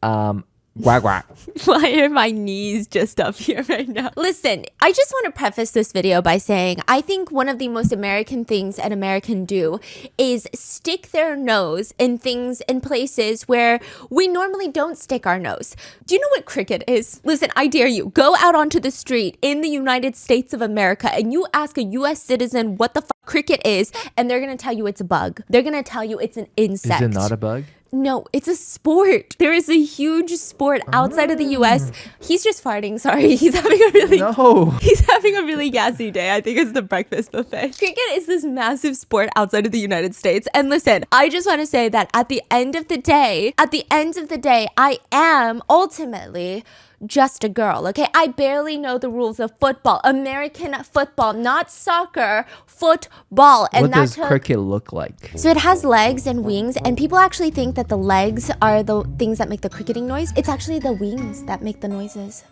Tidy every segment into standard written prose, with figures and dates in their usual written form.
Quack, quack. Why are my knees just up here right now? Listen, I just want to preface this video by saying I think one of the most American things an American do is stick their nose in things in places where we normally don't stick our nose. Do you know what cricket is? Listen, I dare you. Go out onto the street in the United States of America and you ask a US citizen what the cricket is, and they're going to tell you it's a bug. They're going to tell you it's an insect. Is it not a bug? No, it's a sport. There is a huge sport outside of the US. He's just farting. Sorry. He's having a really gassy day. I think it's the breakfast buffet. Cricket is this massive sport outside of the United States. And listen, I just want to say that at the end of the day, I am ultimately just a girl, okay? I barely know the rules of football. American football, not soccer, football. And what does cricket look like? So it has legs and wings, and people actually think that the legs are the things that make the cricketing noise. It's actually the wings that make the noises.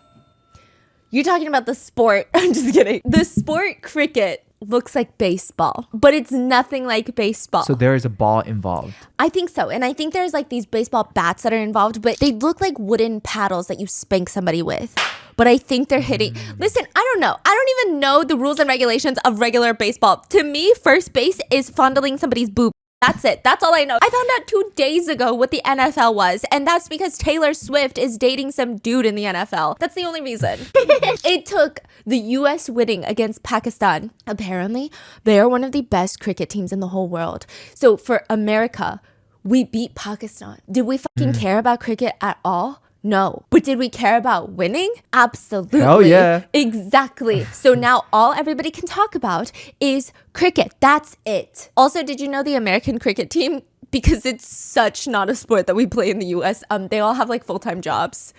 You're talking about the sport. I'm just kidding. The sport cricket looks like baseball, but it's nothing like baseball. So there is a ball involved. I think so. And I think there's like these baseball bats that are involved, but they look like wooden paddles that you spank somebody with. But I think they're hitting. Listen, I don't know. I don't even know the rules and regulations of regular baseball. To me, first base is fondling somebody's boob. That's it. That's all I know. I found out 2 days ago what the NFL was, and that's because Taylor Swift is dating some dude in the NFL. That's the only reason. It took the US winning against Pakistan. Apparently, they are one of the best cricket teams in the whole world. So for America, we beat Pakistan. Did we fucking care about cricket at all? No. But did we care about winning? Absolutely. Hell yeah. Exactly. So now all everybody can talk about is cricket. That's it. Also, did you know the American cricket team, because it's such not a sport that we play in the US, they all have like full-time jobs.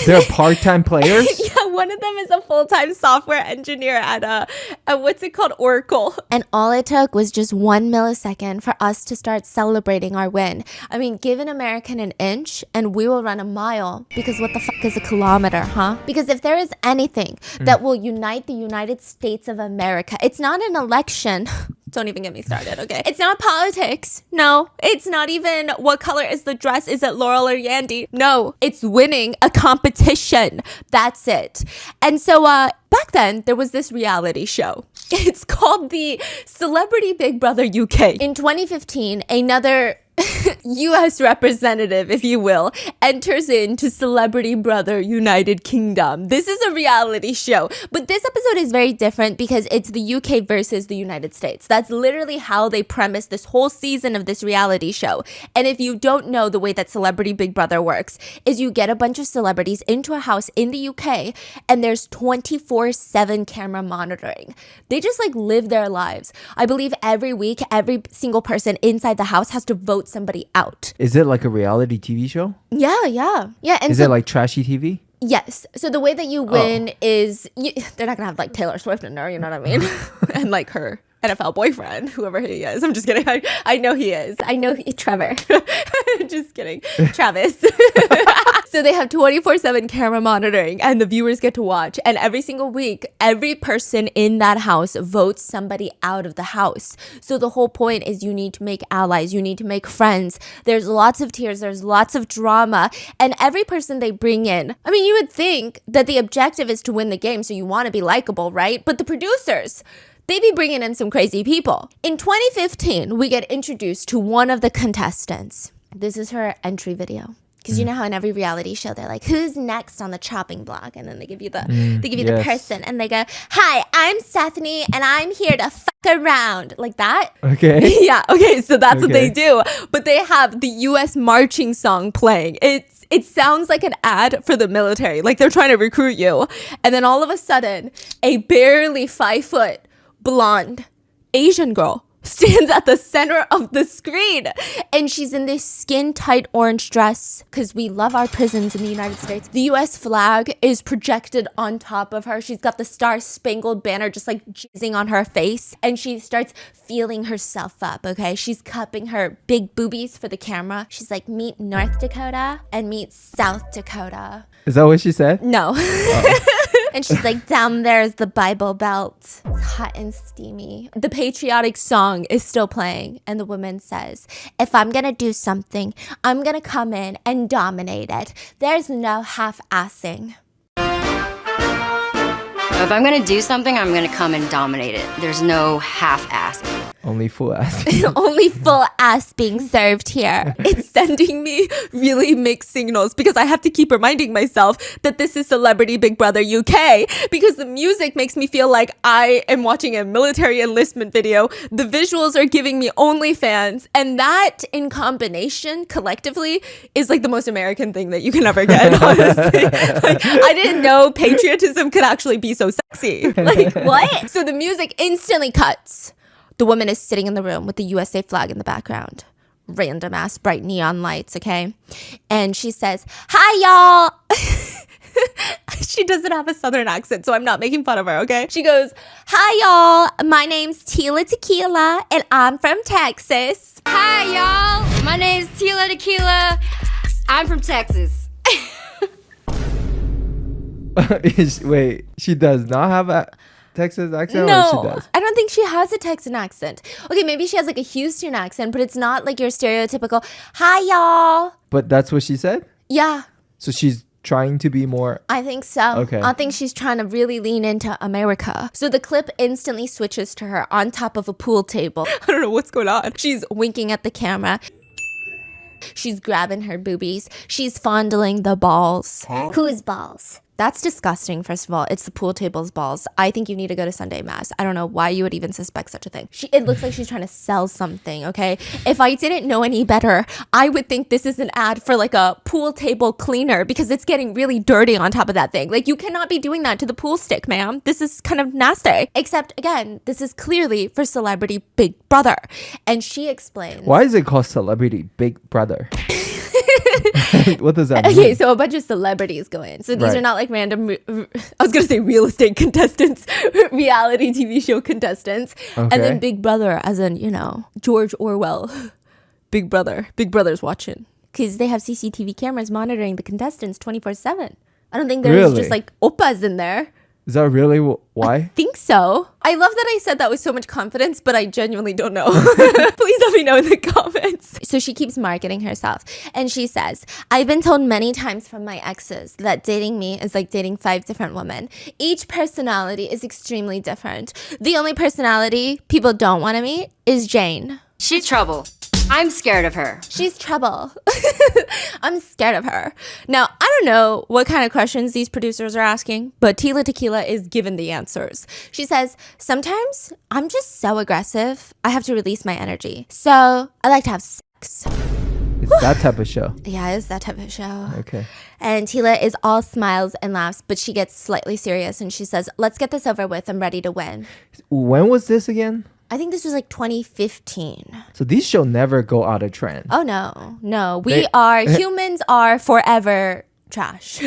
They're part-time players? Yeah, one of them is a full-time software engineer at what's it called? Oracle. And all it took was just 1 millisecond for us to start celebrating our win. I mean, give an American an inch and we will run a mile, because what the fuck is a kilometer, huh? Because if there is anything that will unite the United States of America, it's not an election. Don't even get me started, okay? It's not politics. No, it's not even what color is the dress. Is it Laurel or Yandy? No, it's winning a competition. That's it. And so back then, there was this reality show. It's called the Celebrity Big Brother UK. In 2015, another US representative, if you will, enters into Celebrity Brother United Kingdom. This is a reality show, but this episode is very different because it's the UK versus the United States. That's literally how they premise this whole season of this reality show. And if you don't know, the way that Celebrity Big Brother works is you get a bunch of celebrities into a house in the UK and there's 24/7 camera monitoring. They just like live their lives. I believe every week, every single person inside the house has to vote somebody out. Is it like a reality TV show? Yeah. And is it like trashy TV? Yes. So the way that you win is they're not gonna have like Taylor Swift in there, you know what I mean? And like her NFL boyfriend, whoever he is. I'm just kidding. I know he is. I know Trevor. Just kidding. Travis. So they have 24/7 camera monitoring and the viewers get to watch. And every single week, every person in that house votes somebody out of the house. So the whole point is you need to make allies. You need to make friends. There's lots of tears. There's lots of drama. And every person they bring in, I mean, you would think that the objective is to win the game. So you want to be likable, right? But the producers, they be bringing in some crazy people. In 2015, we get introduced to one of the contestants. This is her entry video. Because you know how in every reality show, they're like, who's next on the chopping block? And then they give you the person. And they go, hi, I'm Stephanie, and I'm here to fuck around. Like that. Okay. Yeah, okay, so that's what they do. But they have the US marching song playing. It sounds like an ad for the military. Like they're trying to recruit you. And then all of a sudden, a barely 5-foot blonde Asian girl stands at the center of the screen, and she's in this skin tight orange dress because we love our prisons in the United States. The US flag is projected on top of her. She's got the Star Spangled Banner just like jizzing on her face, and she starts feeling herself up. Okay, she's cupping her big boobies for the camera. She's like, meet North Dakota and meet South Dakota. Is that what she said? No. And she's like, down there's the Bible Belt. It's hot and steamy. The patriotic song is still playing. And the woman says, if I'm going to do something, I'm going to come in and dominate it. There's no half-assing. If I'm gonna do something, I'm gonna come and dominate it. There's no half-assing. Only full ass. Only full ass being served here. It's sending me really mixed signals because I have to keep reminding myself that this is Celebrity Big Brother UK because the music makes me feel like I am watching a military enlistment video. The visuals are giving me OnlyFans, and that in combination collectively is like the most American thing that you can ever get, honestly. Like, I didn't know patriotism could actually be so sexy. Like, what? So the music instantly cuts. The woman is sitting in the room with the USA flag in the background. Random ass bright neon lights, okay? And she says, hi, y'all. She doesn't have a southern accent, so I'm not making fun of her, okay? She goes, hi, y'all. My name's Tila Tequila, and I'm from Texas. Hi, y'all. My name's Tila Tequila. I'm from Texas. Wait, she does not have a Texas accent? Or she No, does? I don't think she has a Texan accent. Okay, maybe she has like a Houston accent, but it's not like your stereotypical, hi, y'all. But that's what she said? Yeah, So she's trying to be more... I think so. Okay. I think she's trying to really lean into America. So the clip instantly switches to her on top of a pool table. I don't know what's going on. She's winking at the camera. She's grabbing her boobies. She's fondling the balls. Whose balls? That's disgusting, first of all. It's the pool table's balls. I think you need to go to Sunday Mass. I don't know why you would even suspect such a thing. It looks like she's trying to sell something, okay? If I didn't know any better, I would think this is an ad for like a pool table cleaner because it's getting really dirty on top of that thing. Like, you cannot be doing that to the pool stick, ma'am. This is kind of nasty. Except, again, this is clearly for Celebrity Big Brother. And she explains. Why is it called Celebrity Big Brother? What does that mean? Okay, so a bunch of celebrities go in. So these Right. are not like random, I was going to say real estate contestants, reality TV show contestants. And Okay. then Big Brother, as in, you know, George Orwell. Big Brother. Big Brother's watching. Because they have CCTV cameras monitoring the contestants 24/7. I don't think there's Really? just like oppas in there. Is that really why? Think so. I love that I said that with so much confidence, but I genuinely don't know. Please let me know in the comments. So she keeps marketing herself. And she says, I've been told many times from my exes that dating me is like dating 5 different women. Each personality is extremely different. The only personality people don't want to meet is Jane. She's trouble. I'm scared of her. She's trouble. I'm scared of her. Now, I don't know what kind of questions these producers are asking, but Tila Tequila is given the answers. She says, sometimes I'm just so aggressive, I have to release my energy. So I like to have sex. It's that type of show. Yeah, it's that type of show. Okay. And Tila is all smiles and laughs, but she gets slightly serious and she says, let's get this over with. I'm ready to win. When was this again? I think this was like 2015. So these shows never go out of trend. Oh, no. No. They- Humans are forever trash.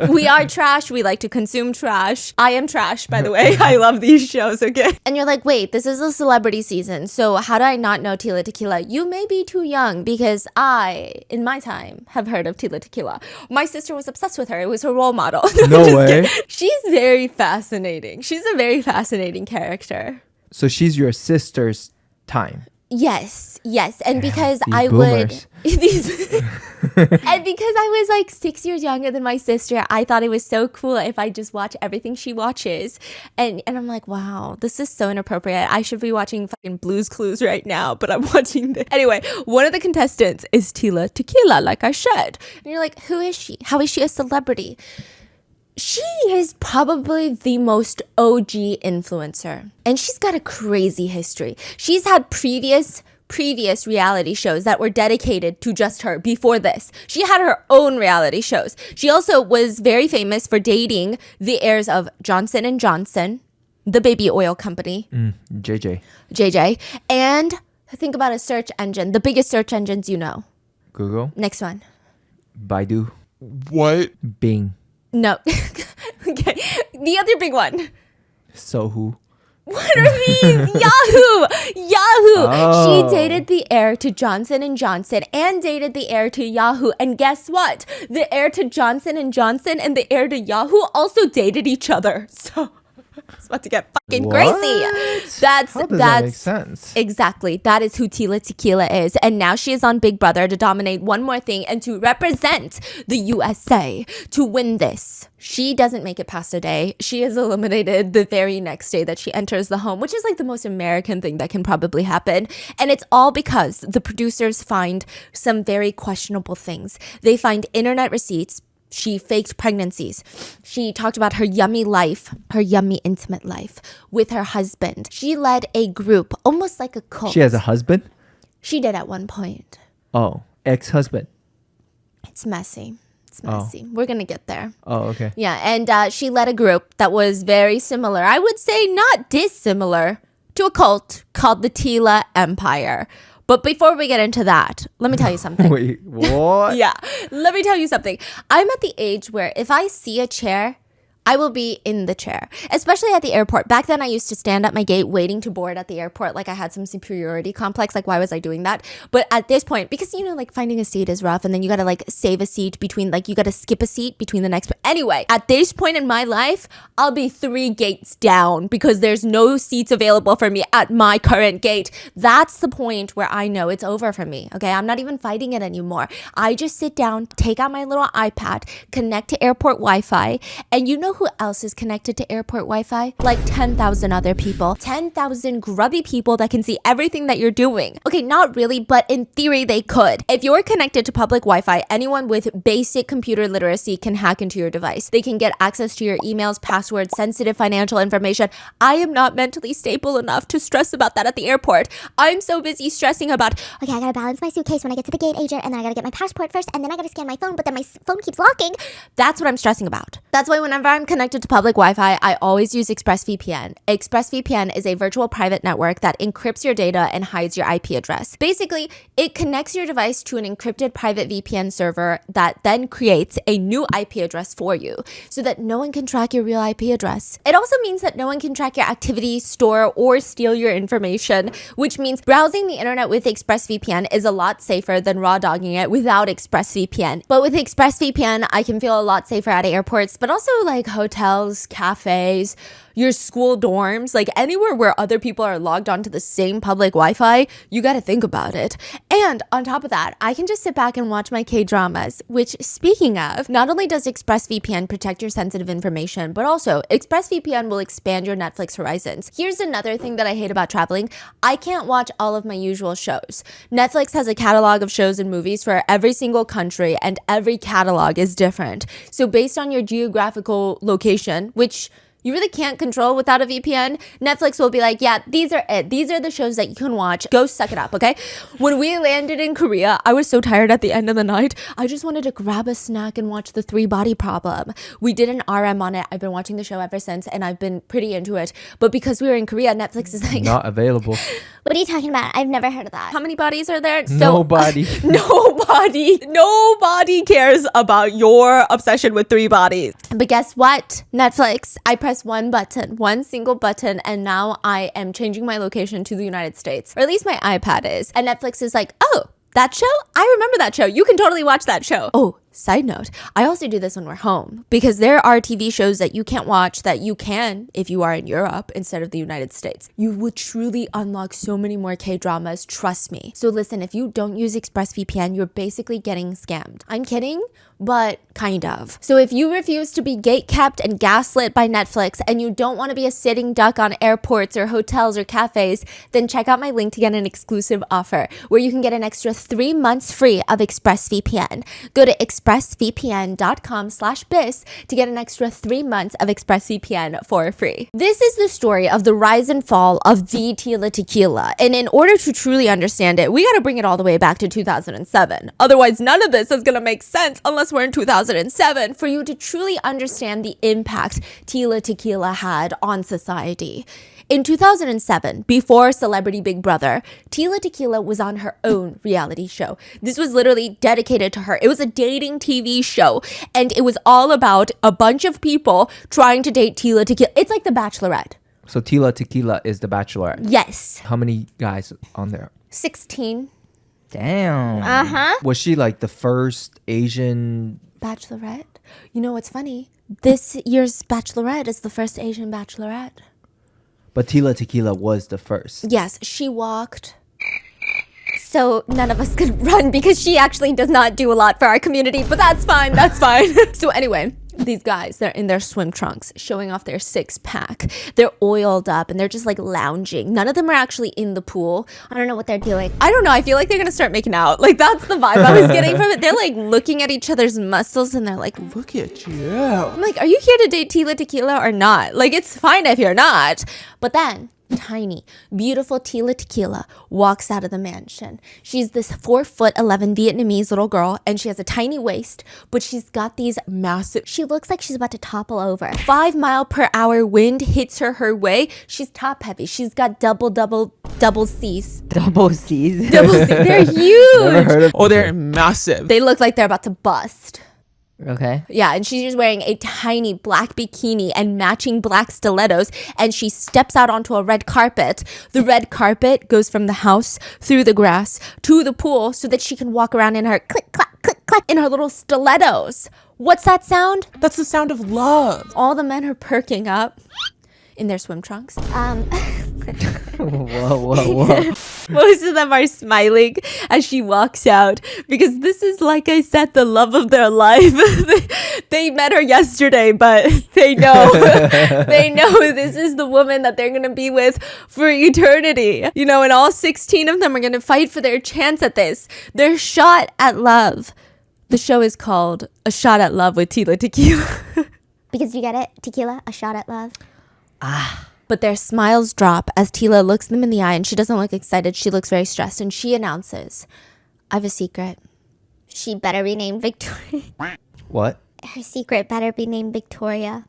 We are trash. We like to consume trash. I am trash, by the way. I love these shows, okay? And you're like, wait, this is a celebrity season. So how do I not know Tila Tequila? You may be too young because I, in my time, have heard of Tila Tequila. My sister was obsessed with her. It was her role model. No Just way. kidding. She's very fascinating. She's a very fascinating character. So she's your sister's time. Yes. And because these I boomers. would and because I was like 6 years younger than my sister, I thought it was so cool if I just watch everything she watches. And I'm like, wow, this is so inappropriate. I should be watching fucking Blue's Clues right now, but I'm watching this. Anyway, one of the contestants is Tila Tequila, like I said. And you're like, who is she? How is she a celebrity? She is probably the most OG influencer, and she's got a crazy history. She's had previous reality shows that were dedicated to just her before this. She had her own reality shows. She also was very famous for dating the heirs of Johnson & Johnson, the baby oil company, JJ, and think about a search engine, the biggest search engines you know. Google. Next one. Baidu. What? Bing. No. Okay. The other big one. Sohu. What are these? Yahoo! Oh. She dated the heir to Johnson & Johnson and dated the heir to Yahoo. And guess what? The heir to Johnson & Johnson and the heir to Yahoo also dated each other. So it's about to get fucking crazy. How does that make sense? Exactly. That is who Tila Tequila is. And now she is on Big Brother to dominate one more thing and to represent the USA to win this. She doesn't make it past a day. She is eliminated the very next day that she enters the home, which is like the most American thing that can probably happen. And it's all because the producers find some very questionable things. They find internet receipts. She faked pregnancies. She talked about her yummy life, her yummy intimate life with her husband. She led a group, almost like a cult. She has a husband? She did at one point. Oh, ex-husband. It's messy. It's messy. We're going to get there. Oh, okay. Yeah, and she led a group that was very similar. I would say not dissimilar to a cult called the Tila Empire. But before we get into that, let me tell you something. Wait, what? Yeah, let me tell you something. I'm at the age where if I see a chair, I will be in the chair, especially at the airport. Back then, I used to stand at my gate waiting to board at the airport. Like I had some superiority complex. Like, why was I doing that? But at this point, because, you know, like finding a seat is rough and then you got to like save a seat between, like you got to skip a seat between the next. Anyway, at this point in my life, I'll be 3 gates down because there's no seats available for me at my current gate. That's the point where I know it's over for me. Okay. I'm not even fighting it anymore. I just sit down, take out my little iPad, connect to airport Wi-Fi, and you know who else is connected to airport Wi-Fi? Like 10,000 other people. 10,000 grubby people that can see everything that you're doing. Okay, not really, but in theory they could. If you're connected to public Wi-Fi, anyone with basic computer literacy can hack into your device. They can get access to your emails, passwords, sensitive financial information. I am not mentally stable enough to stress about that at the airport. I'm so busy stressing about, okay, I gotta balance my suitcase when I get to the gate agent, and then I gotta get my passport first, and then I gotta scan my phone, but then my phone keeps locking. That's what I'm stressing about. That's why whenever I'm connected to public Wi-Fi, I always use ExpressVPN. ExpressVPN is a virtual private network that encrypts your data and hides your IP address. Basically, it connects your device to an encrypted private VPN server that then creates a new IP address for you so that no one can track your real IP address. It also means that no one can track your activity, store, or steal your information, which means browsing the internet with ExpressVPN is a lot safer than raw dogging it without ExpressVPN. But with ExpressVPN, I can feel a lot safer at airports, but also like hotels, cafes, your school dorms, like anywhere where other people are logged onto the same public Wi-Fi, you got to think about it. And on top of that, I can just sit back and watch my K-dramas, which speaking of, not only does ExpressVPN protect your sensitive information, but also ExpressVPN will expand your Netflix horizons. Here's another thing that I hate about traveling. I can't watch all of my usual shows. Netflix has a catalog of shows and movies for every single country, and every catalog is different. So based on your geographical location, which you really can't control without a VPN, Netflix will be like, yeah, these are it. These are the shows that you can watch. Go suck it up, okay? When we landed in Korea, I was so tired at the end of the night. I just wanted to grab a snack and watch The 3-Body Problem. We did an RM on it. I've been watching the show ever since, and I've been pretty into it. But because we were in Korea, Netflix is like... Not available. What are you talking about? I've never heard of that. How many bodies are there? Nobody. Nobody cares about your obsession with 3 bodies. But guess what? Netflix, I press one single button, and now I am changing my location to the United States. Or at least my iPad is. And Netflix is like, oh, that show? I remember that show. You can totally watch that show. Oh, side note, I also do this when we're home because there are TV shows that you can't watch that you can if you are in Europe instead of the United States. You would truly unlock so many more K-dramas, trust me. So listen, if you don't use ExpressVPN, you're basically getting scammed. I'm kidding, but kind of. So if you refuse to be gatekept and gaslit by Netflix and you don't want to be a sitting duck on airports or hotels or cafes, then check out my link to get an exclusive offer where you can get an extra 3 months free of ExpressVPN. Go to expressvpn.com/bis to get an extra 3 months of ExpressVPN for free. This is the story of the rise and fall of the Tila Tequila. And in order to truly understand it, we got to bring it all the way back to 2007. Otherwise, none of this is going to make sense unless we're in 2007 for you to truly understand the impact Tila Tequila had on society. In 2007, before Celebrity Big Brother, Tila Tequila was on her own reality show. This was literally dedicated to her. It was a dating TV show, and it was all about a bunch of people trying to date Tila Tequila. It's like The Bachelorette. So Tila Tequila is the Bachelorette. Yes. How many guys on there? 16. Damn. Uh-huh. Was she like the first Asian? Bachelorette. You know what's funny? This year's Bachelorette is the first Asian Bachelorette. But Tila Tequila was the first. Yes, she walked. So none of us could run because she actually does not do a lot for our community, but that's fine, that's fine. So anyway, these guys, they're in their swim trunks showing off their six-pack. They're oiled up and they're just like lounging. None of them are actually in the pool. I don't know what they're doing. I don't know. I feel like they're going to start making out. Like that's the vibe I was getting from it. They're like looking at each other's muscles and they're like, look at you. I'm like, are you here to date Tila Tequila or not? Like it's fine if you're not. But then tiny, beautiful Tila Tequila walks out of the mansion. She's this 4'11" Vietnamese little girl, and she has a tiny waist, but she's got these massive. She looks like she's about to topple over. 5-mile-per-hour wind hits her way. She's top heavy. She's got double C's. Double C's. Double C's. They're huge. Oh, they're massive. They look like they're about to bust. Okay. Yeah, and she's just wearing a tiny black bikini and matching black stilettos, and she steps out onto a red carpet. The red carpet goes from the house, through the grass, to the pool, so that she can walk around in her click, in her little stilettos. What's that sound? That's the sound of love. All the men are perking up in their swim trunks. Whoa. Most of them are smiling as she walks out because this is, like I said, the love of their life. They met her yesterday, but they know this is the woman that they're going to be with for eternity. You know, and all 16 of them are going to fight for their chance at this. Their shot at love. The show is called A Shot at Love with Tila Tequila. Because you get it? Tequila, a shot at love. But their smiles drop as Tila looks them in the eye, and she doesn't look excited. She looks very stressed, and she announces, I have a secret. She better be named Victoria. What? Her secret better be named Victoria.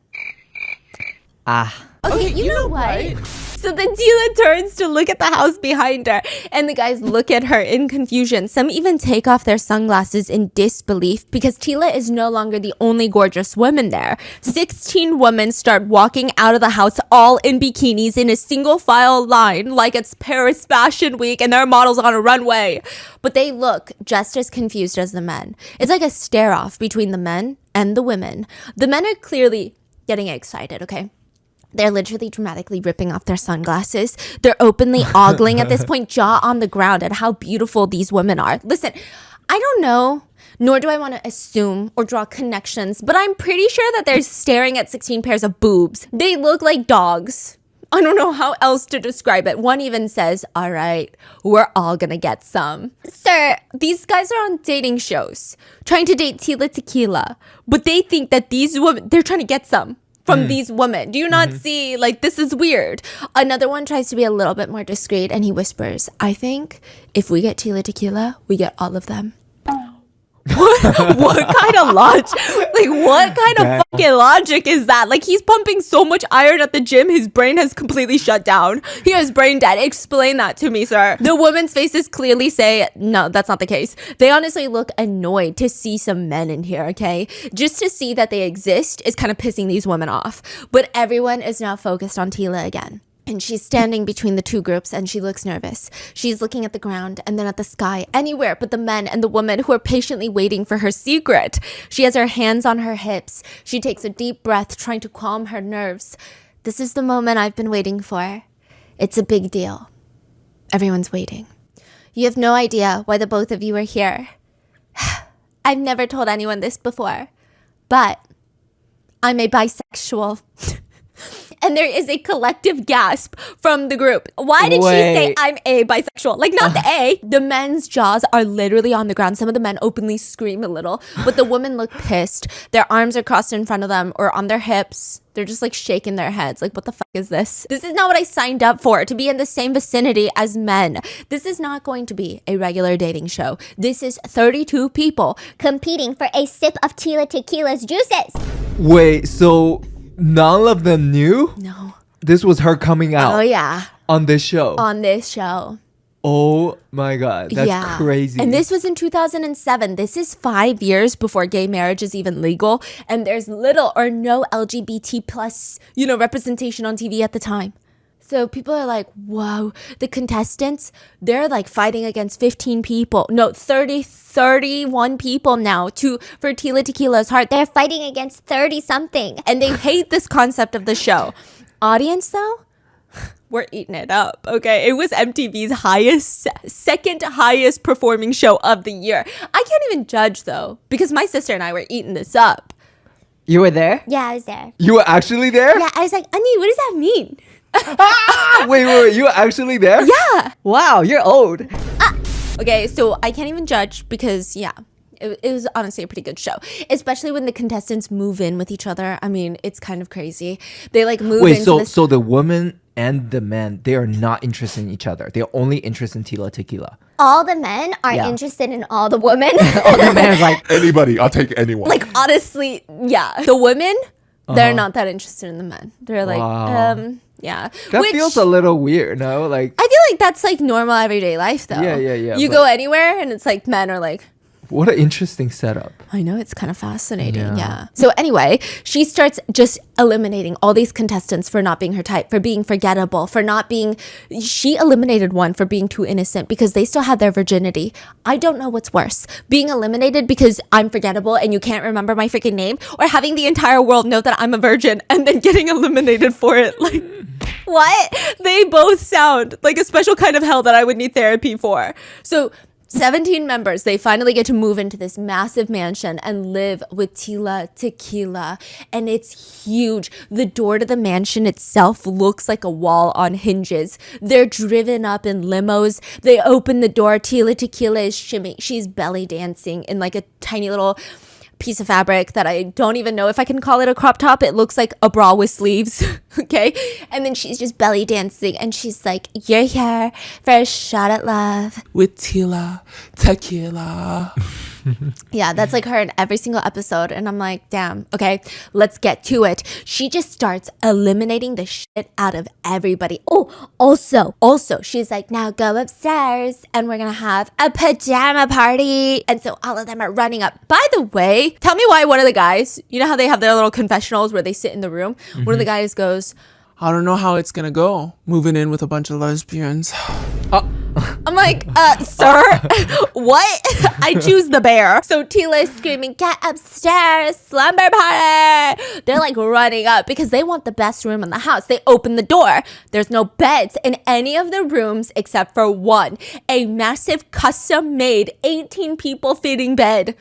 Okay, you know what? So then Tila turns to look at the house behind her, and the guys look at her in confusion. Some even take off their sunglasses in disbelief because Tila is no longer the only gorgeous woman there. 16 women start walking out of the house all in bikinis in a single file line like it's Paris Fashion Week and there are models on a runway. But they look just as confused as the men. It's like a stare-off between the men and the women. The men are clearly getting excited, okay? They're literally dramatically ripping off their sunglasses. They're openly ogling at this point, jaw on the ground at how beautiful these women are. Listen, I don't know, nor do I want to assume or draw connections, but I'm pretty sure that they're staring at 16 pairs of boobs. They look like dogs. I don't know how else to describe it. One even says, all right, we're all gonna get some. Sir, these guys are on dating shows, trying to date Tila Tequila, but they think that these women, they're trying to get some from these women. Do you not see, like, this is weird? Another one tries to be a little bit more discreet and he whispers, I think if we get Tila Tequila, we get all of them. What kind of logic? Like, what kind of fucking logic is that? Like, he's pumping so much iron at the gym, his brain has completely shut down. He is brain dead. Explain that to me, sir. The women's faces clearly say, no, that's not the case. They honestly look annoyed to see some men in here, okay? Just to see that they exist is kind of pissing these women off. But everyone is now focused on Tila again. And she's standing between the two groups and she looks nervous. She's looking at the ground and then at the sky, anywhere but the men and the women who are patiently waiting for her secret. She has her hands on her hips. She takes a deep breath, trying to calm her nerves. This is the moment I've been waiting for. It's a big deal. Everyone's waiting. You have no idea why the both of you are here. I've never told anyone this before, but I'm a bisexual. And there is a collective gasp from the group. Why did she say I'm a bisexual? Like, not the A. The men's jaws are literally on the ground. Some of the men openly scream a little, but the women look pissed. Their arms are crossed in front of them or on their hips. They're just like shaking their heads. Like, what the fuck is this? This is not what I signed up for, to be in the same vicinity as men. This is not going to be a regular dating show. This is 32 people Competing for a sip of Tila Tequila's juices. Wait, so none of them knew? No. This was her coming out. Oh, yeah. On this show. On this show. Oh my God. That's crazy. And this was in 2007. This is 5 years before gay marriage is even legal. And there's little or no LGBT plus, representation on TV at the time. So people are like, whoa, the contestants, they're like fighting against 15 people. No, 31 people now for Tila Tequila's heart. They're fighting against 30 something. And they hate this concept of the show. Audience though, we're eating it up, okay? It was MTV's second highest performing show of the year. I can't even judge though, because my sister and I were eating this up. You were there? Yeah, I was there. You were actually there? Yeah, I was like, Annie, what does that mean? Wait, you were actually there? Yeah. Wow, you're old. Okay, so I can't even judge because, yeah, it was honestly a pretty good show. Especially when the contestants move in with each other. I mean, it's kind of crazy. They like move into this. So the woman and the man, they are not interested in each other. They're only interested in Tila Tequila. All the men are interested in all the women. All the man's like, Anybody, I'll take anyone. Like, honestly, yeah. The women, they're not that interested in the men. They're like, yeah. that feels a little weird, no? Like, I feel like that's like normal everyday life though. Yeah. You go anywhere and it's like men are like, what an interesting setup. I know, it's kind of fascinating. Yeah. So anyway, she starts just eliminating all these contestants for not being her type, for being forgettable, she eliminated one for being too innocent because they still had their virginity. I don't know what's worse, being eliminated because I'm forgettable and you can't remember my freaking name, or having the entire world know that I'm a virgin and then getting eliminated for it. Like, what? They both sound like a special kind of hell that I would need therapy for. So 17 members, they finally get to move into this massive mansion and live with Tila Tequila. And it's huge. The door to the mansion itself looks like a wall on hinges. They're driven up in limos. They open the door. Tila Tequila is shimmying. She's belly dancing in like a tiny little piece of fabric that I don't even know if I can call it a crop top. It looks like a bra with sleeves. Okay. And then she's just belly dancing and she's like, you're here for a shot at love. With Tila, Tequila. Yeah, that's like her in every single episode. And I'm like, damn, okay, let's get to it. She just starts eliminating the shit out of everybody. Oh, also, she's like, now go upstairs and we're going to have a pajama party. And so all of them are running up. By the way, tell me why one of the guys, you know how they have their little confessionals where they sit in the room? One of the guys goes, I don't know how it's gonna go. Moving in with a bunch of lesbians. I'm like, sir, what? I choose the bear. So Tila is screaming, get upstairs, slumber party. They're like running up because they want the best room in the house. They open the door. There's no beds in any of the rooms except for one. A massive custom-made 18 people fitting bed.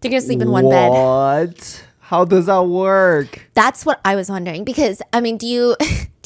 They're gonna sleep in one bed. What? How does that work? That's what I was wondering because, I mean, do you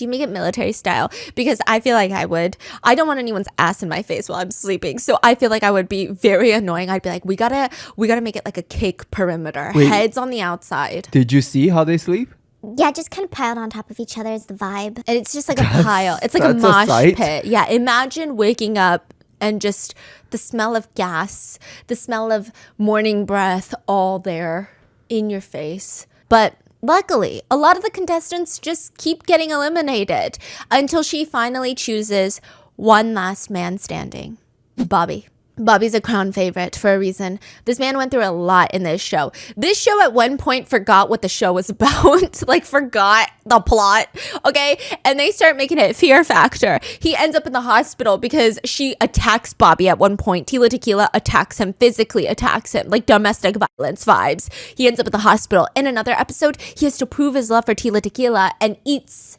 make it military style? Because I feel like I would. I don't want anyone's ass in my face while I'm sleeping. So I feel like I would be very annoying. I'd be like, we gotta make it like a cake perimeter. Wait. Heads on the outside. Did you see how they sleep? Yeah, just kind of piled on top of each other is the vibe. And it's just like a pile. It's like a that's a mosh sight. pit. Yeah, imagine waking up and just the smell of gas, the smell of morning breath all there in your face. But luckily, a lot of the contestants just keep getting eliminated until she finally chooses one last man standing, Bobby. Bobby's a crown favorite for a reason. This man went through a lot in this show. This show at one point forgot what the show was about, like forgot the plot, okay? And they start making it Fear Factor. He ends up in the hospital because she attacks Bobby at one point. Tila Tequila attacks him, physically attacks him, like domestic violence vibes. He ends up at the hospital. In another episode, he has to prove his love for Tila Tequila and eats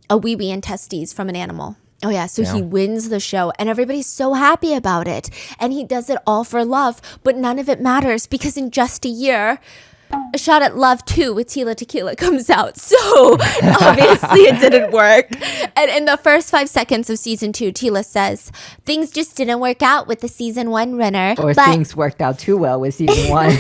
a wee-wee and testes from an animal. Oh yeah, so he wins the show and everybody's so happy about it. And he does it all for love, but none of it matters because in just a year, A Shot at Love 2 with Tila Tequila comes out. So obviously it didn't work. And in the first 5 seconds of season 2, Tila says, things just didn't work out with the season 1 winner. Or but things worked out too well with season 1.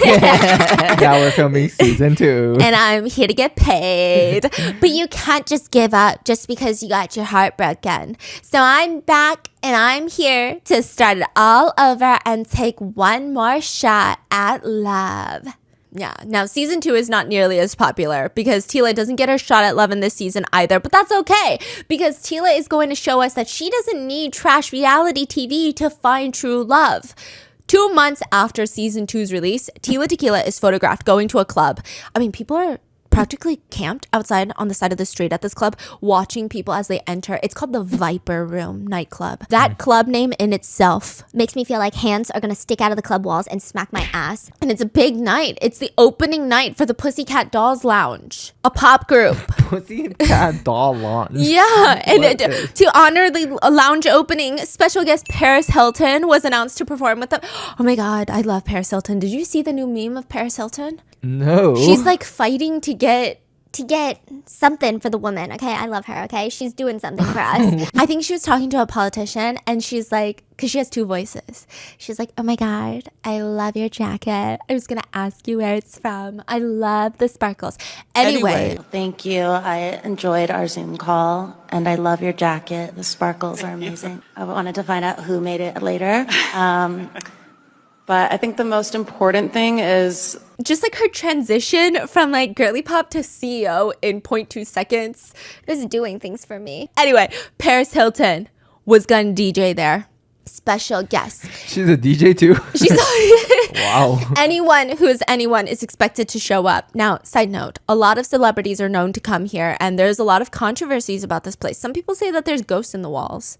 Now we're filming season 2. and I'm here to get paid. But you can't just give up just because you got your heart broken. So I'm back and I'm here to start it all over and take one more shot at love. Yeah, now season 2 is not nearly as popular because Tila doesn't get her shot at love in this season either, but that's okay because Tila is going to show us that she doesn't need trash reality TV to find true love. 2 months after season 2's release, Tila Tequila is photographed going to a club. I mean, people are practically camped outside on the side of the street at this club, watching people as they enter. It's called the Viper Room nightclub. That club name in itself Makes me feel like hands are gonna stick out of the club walls and smack my ass. and it's a big night. It's the opening night for the Pussycat Dolls Lounge, a pop group. Pussycat Doll launch. Yeah, and What to honor the lounge opening, special guest Paris Hilton was announced to perform with them. Oh my god, I love Paris Hilton. Did you see the new meme of Paris Hilton? No. She's like fighting to get Something for the woman, okay? I love her, okay? She's doing something for us. I think she was talking to a politician and she's like, because she has two voices. She's like, oh my God, I love your jacket. I was going to ask you where it's from. I love the sparkles. Anyway. Thank you. I enjoyed our Zoom call and I love your jacket. The sparkles are amazing. I wanted to find out who made it later. But I think the most important thing is just like her transition from like girly pop to CEO in 0.2 seconds. It was doing things for me. Anyway, Paris Hilton was going to DJ there. Special guest. She's a DJ too. She's Wow. anyone is expected to show up. Now, side note, a lot of celebrities are known to come here and there's a lot of controversies about this place. Some people say that there's ghosts in the walls.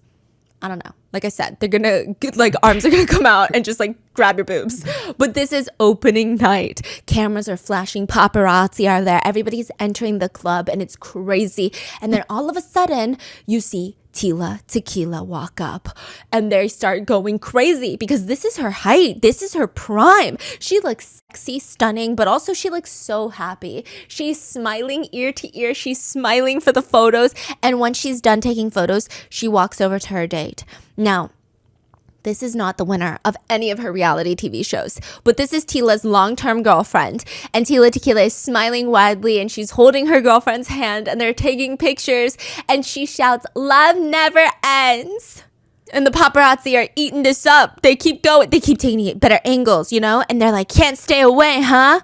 I don't know. Like I said, they're gonna, like, arms are gonna come out and just, like, grab your boobs. But this is opening night. Cameras are flashing. Paparazzi are there. Everybody's entering the club, and it's crazy. And then all of a sudden, you see Tila, Tequila walk up. And they start going crazy because this is her height. This is her prime. She looks sexy, stunning, but also she looks so happy. She's smiling ear to ear. She's smiling for the photos. And once she's done taking photos, she walks over to her date. Now, this is not the winner of any of her reality TV shows, but this is Tila's long-term girlfriend. And Tila Tequila is smiling widely and she's holding her girlfriend's hand and they're taking pictures and she shouts, "Love never ends." And the paparazzi are eating this up. They keep going. They keep taking better angles, you know? And they're like, "Can't stay away, huh?"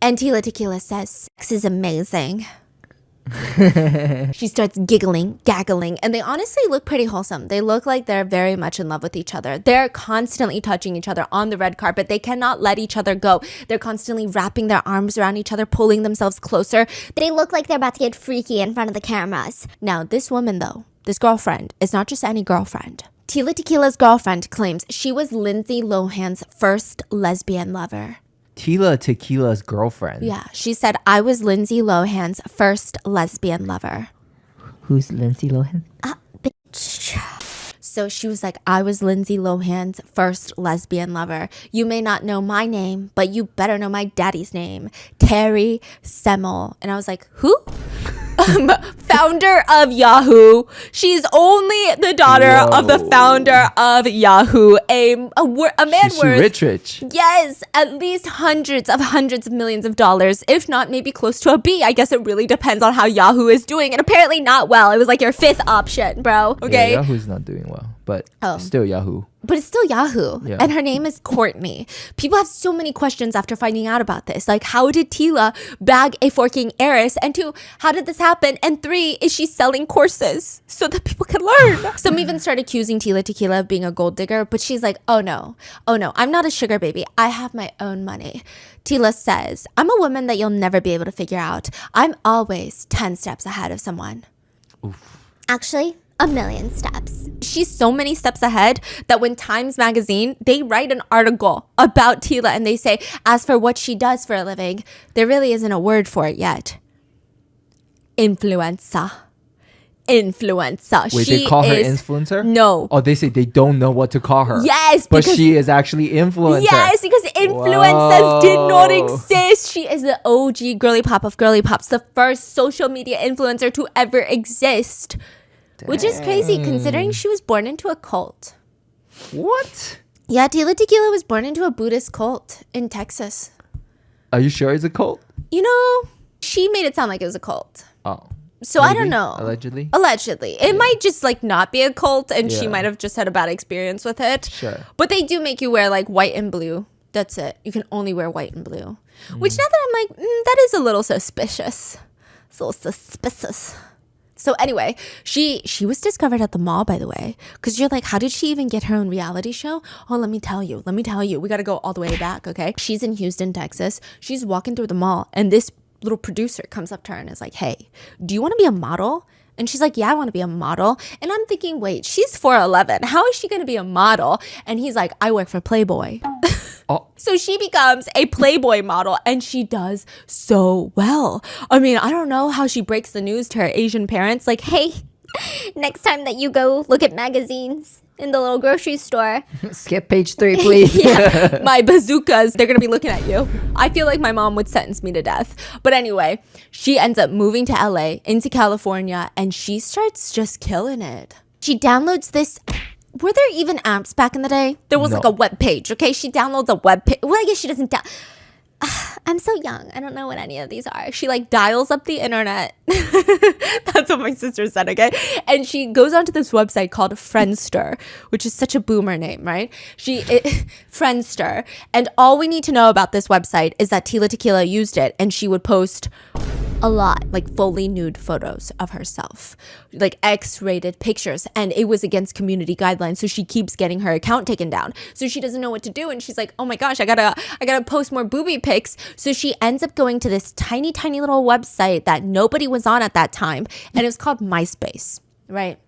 And Tila Tequila says, "Sex is amazing." She starts giggling, and they honestly look pretty wholesome. They look like they're very much in love with each other. They're constantly touching each other on the red carpet. They cannot let each other go. They're constantly wrapping their arms around each other, pulling themselves closer. They look like they're about to get freaky in front of the cameras. Now, this woman, though, this girlfriend, is not just any girlfriend. Tila Tequila's girlfriend claims she was Lindsay Lohan's first lesbian lover. Tila Tequila's girlfriend. Yeah, she said, "I was Lindsay Lohan's first lesbian lover." Who's Lindsay Lohan? Bitch. So she was like, "I was Lindsay Lohan's first lesbian lover. You may not know my name, but you better know my daddy's name, Terry Semmel." And I was like, "Who?" Founder of Yahoo. She's only the daughter of the founder of Yahoo. A man She's worth rich. Yes, at least hundreds of millions of dollars, if not maybe close to a B. I guess it really depends on how Yahoo is doing, and apparently not well. It was like your fifth option, bro. Okay. Yeah, Yahoo's not doing well, but still Yahoo. But it's still Yahoo. Yeah. And her name is Courtney. People have so many questions after finding out about this. Like, how did Tila bag a forking heiress? And two, how did this happen? And three, is she selling courses so that people can learn? Some even started accusing Tila Tequila of being a gold digger, but she's like, oh no, I'm not a sugar baby. I have my own money. Tila says, "I'm a woman that you'll never be able to figure out. I'm always 10 steps ahead of someone." Actually, 1,000,000 steps. She's so many steps ahead that when Times Magazine, they write an article about Tila and they say, as for what she does for a living, there really isn't a word for it yet. Influencer. Wait, they call her influencer? No. Oh, they say they don't know what to call her. Yes, but she is actually influencer. Yes, because influencers did not Whoa. exist. She is the OG girly pop of girly pops, the first social media influencer to ever exist. Which is crazy considering she was born into a cult. What? Yeah, Tila Tequila was born into a Buddhist cult in Texas. Are you sure it's a cult? You know, she made it sound like it was a cult. Oh. So I Maybe? don't know. Allegedly? Allegedly. It might just like not be a cult and she Yeah. might have just had a bad experience with it. Sure. But they do make you wear like white and blue. That's it. You can only wear white and blue. Which now that I'm like, that is a little suspicious. It's a little suspicious. So anyway, she was discovered at the mall, by the way, because you're like, how did she even get her own reality show? Oh, let me tell you. We got to go all the way back, okay? She's in Houston, Texas. She's walking through the mall, and this little producer comes up to her and is like, hey, do you want to be a model? And she's like, yeah, I want to be a model. And I'm thinking, wait, she's 4'11". How is she going to be a model? And he's like, I work for Playboy. So she becomes a Playboy model and she does so well. I mean, I don't know how she breaks the news to her Asian parents. Like, hey, Next time that you go look at magazines in the little grocery store. Skip page 3, please. yeah, my bazookas, they're going to be looking at you. I feel like my mom would sentence me to death. But anyway, she ends up moving to LA, into California, and she starts just killing it. She downloads this. Were there even apps back in the day? There was like a web page, okay? She downloads a web page. Well, I guess she doesn't I'm so young. I don't know what any of these are. She like dials up the internet. That's what my sister said, okay? And she goes onto this website called Friendster, which is such a boomer name, right? Friendster. And all we need to know about this website is that Tila Tequila used it and she would post a lot, like fully nude photos of herself, like X-rated pictures, and it was against community guidelines, so she keeps getting her account taken down. So she doesn't know what to do, and she's like, oh my gosh, I gotta post more booby pics. So she ends up going to this tiny little website that nobody was on at that time, and it was called MySpace, right?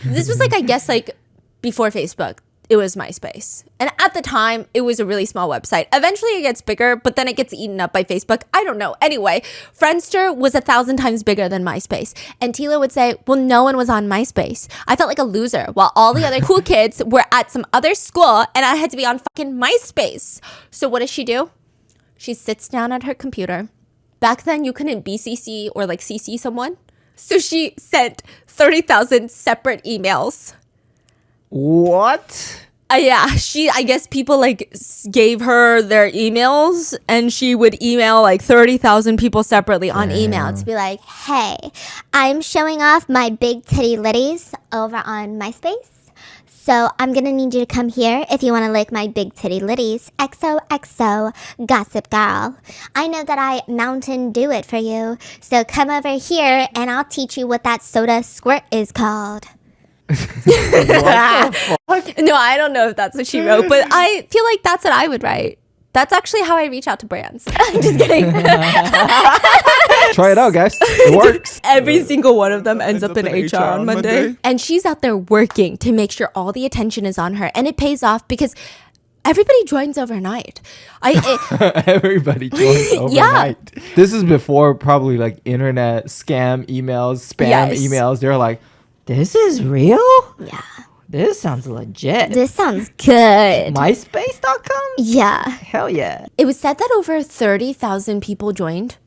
This was like, I guess, like before Facebook. It was MySpace. And at the time, it was a really small website. Eventually, it gets bigger, but then it gets eaten up by Facebook. I don't know. Anyway, Friendster was 1,000 times bigger than MySpace. And Tila would say, well, no one was on MySpace. I felt like a loser while all the other cool kids were at some other school and I had to be on fucking MySpace. So what does she do? She sits down at her computer. Back then, you couldn't BCC or like CC someone. So she sent 30,000 separate emails. What? Yeah, I guess people like gave her their emails and she would email like 30,000 people separately on email to be like, Hey, I'm showing off my big titty litties over on MySpace. So I'm going to need you to come here if you want to lick my big titty litties. XOXO, gossip girl. I know that I Mountain Dew it for you. So come over here and I'll teach you what that soda squirt is called. No, I don't know if that's what she wrote, but I feel like that's what I would write. That's actually how I reach out to brands. Just kidding. Try it out, guys. It works. Every single one of them ends up in HR on Monday. And she's out there working to make sure all the attention is on her. And it pays off because everybody joins overnight. Everybody joins overnight. Yeah. This is before probably like internet scam emails, spam emails. They're like, this is real? Yeah. This sounds legit. This sounds good. MySpace.com? Yeah. Hell yeah. It was said that over 30,000 people joined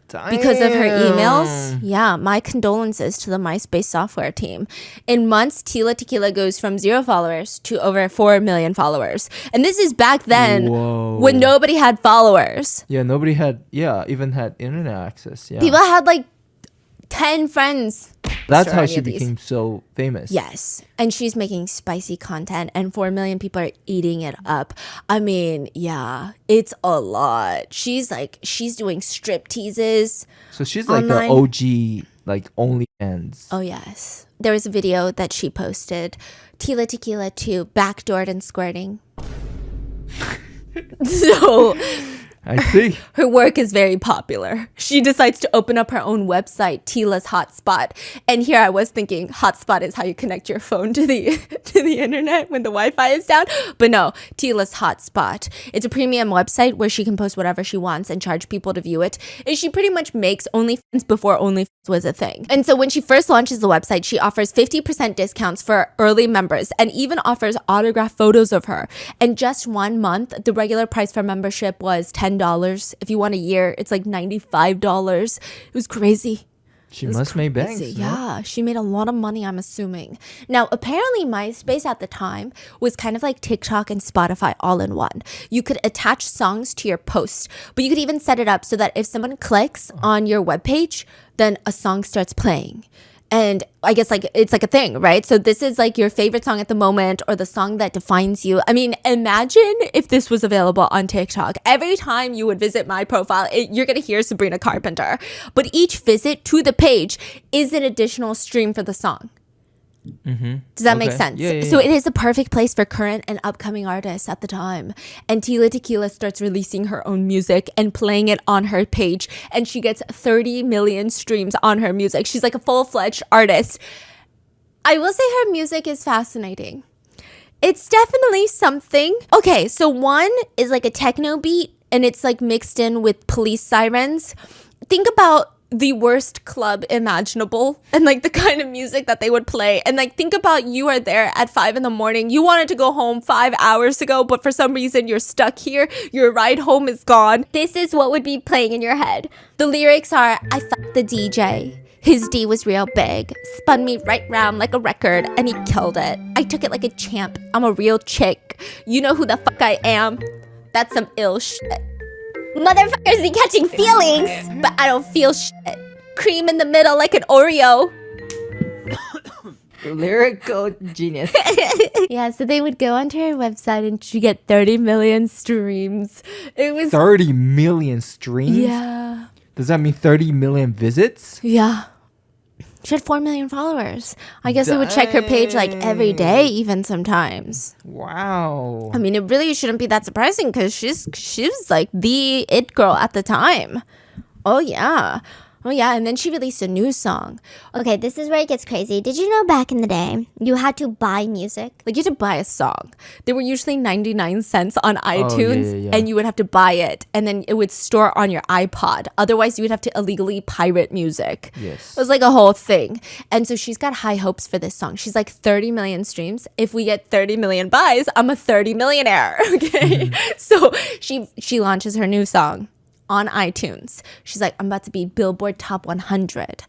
because of her emails. Yeah, my condolences to the MySpace software team. In months, Tila Tequila goes from 0 followers to over 4 million followers. And this is back then when nobody had followers. Yeah, nobody had, even had internet access. Yeah. People had like 10 friends. That's how she became so famous. Yes. And she's making spicy content and 4 million people are eating it up. I mean, yeah, it's a lot. She's doing strip teases. So she's like the OG, like OnlyFans. Oh, yes. There was a video that she posted. Tila Tequila 2, backdoored and squirting. So I see. Her work is very popular. She decides to open up her own website, Tila's Hotspot. And here I was thinking hotspot is how you connect your phone to the internet when the Wi-Fi is down. But no, Tila's Hotspot. It's a premium website where she can post whatever she wants and charge people to view it. And she pretty much makes OnlyFans before OnlyFans was a thing. And so when she first launches the website, she offers 50% discounts for early members and even offers autographed photos of her. And just 1 month, the regular price for membership was $10. If you want a year, it's like $95. It was crazy. She must make banks. Yeah, she made a lot of money, I'm assuming. Now, apparently MySpace at the time was kind of like TikTok and Spotify all in one. You could attach songs to your post, but you could even set it up so that if someone clicks on your webpage, then a song starts playing. And I guess like it's like a thing, right? So this is like your favorite song at the moment or the song that defines you. I mean, imagine if this was available on TikTok. Every time you would visit my profile, you're going to hear Sabrina Carpenter. But each visit to the page is an additional stream for the song. Does that make Okay. sense? Yeah, So it is a perfect place for current and upcoming artists at the time. And Tila Tequila starts releasing her own music and playing it on her page. And she gets 30 million streams on her music. She's like a full-fledged artist. I will say her music is fascinating. It's definitely something. Okay, so one is like a techno beat and it's like mixed in with police sirens. Think about the worst club imaginable and like the kind of music that they would play. And like think about you are there at 5 a.m. You wanted to go home 5 hours ago, but for some reason you're stuck here. Your ride home is gone. This is what would be playing in your head. The lyrics are, I fucked the DJ. His D was real big. Spun me right round like a record and he killed it. I took it like a champ. I'm a real chick. You know who the fuck I am? That's some ill shit. Motherfuckers be catching feelings. But I don't feel shit. Cream in the middle like an Oreo. Lyrical genius. Yeah, so they would go onto her website and she get 30 million streams. It was 30 million streams? Yeah. Does that mean 30 million visits? Yeah. She had 4 million followers. I guess they would check her page like every day, even sometimes. Wow. I mean, it really shouldn't be that surprising because she was like the it girl at the time. Oh yeah. Oh yeah, and then she released a new song. Okay, this is where it gets crazy. Did you know back in the day, you had to buy music? Like you had to buy a song. They were usually 99 cents on iTunes yeah. and you would have to buy it and then it would store on your iPod. Otherwise, you would have to illegally pirate music. Yes. It was like a whole thing. And so she's got high hopes for this song. She's like 30 million streams. If we get 30 million buys, I'm a 30 millionaire. Okay. So she launches her new song on iTunes. She's like, I'm about to be Billboard Top 100.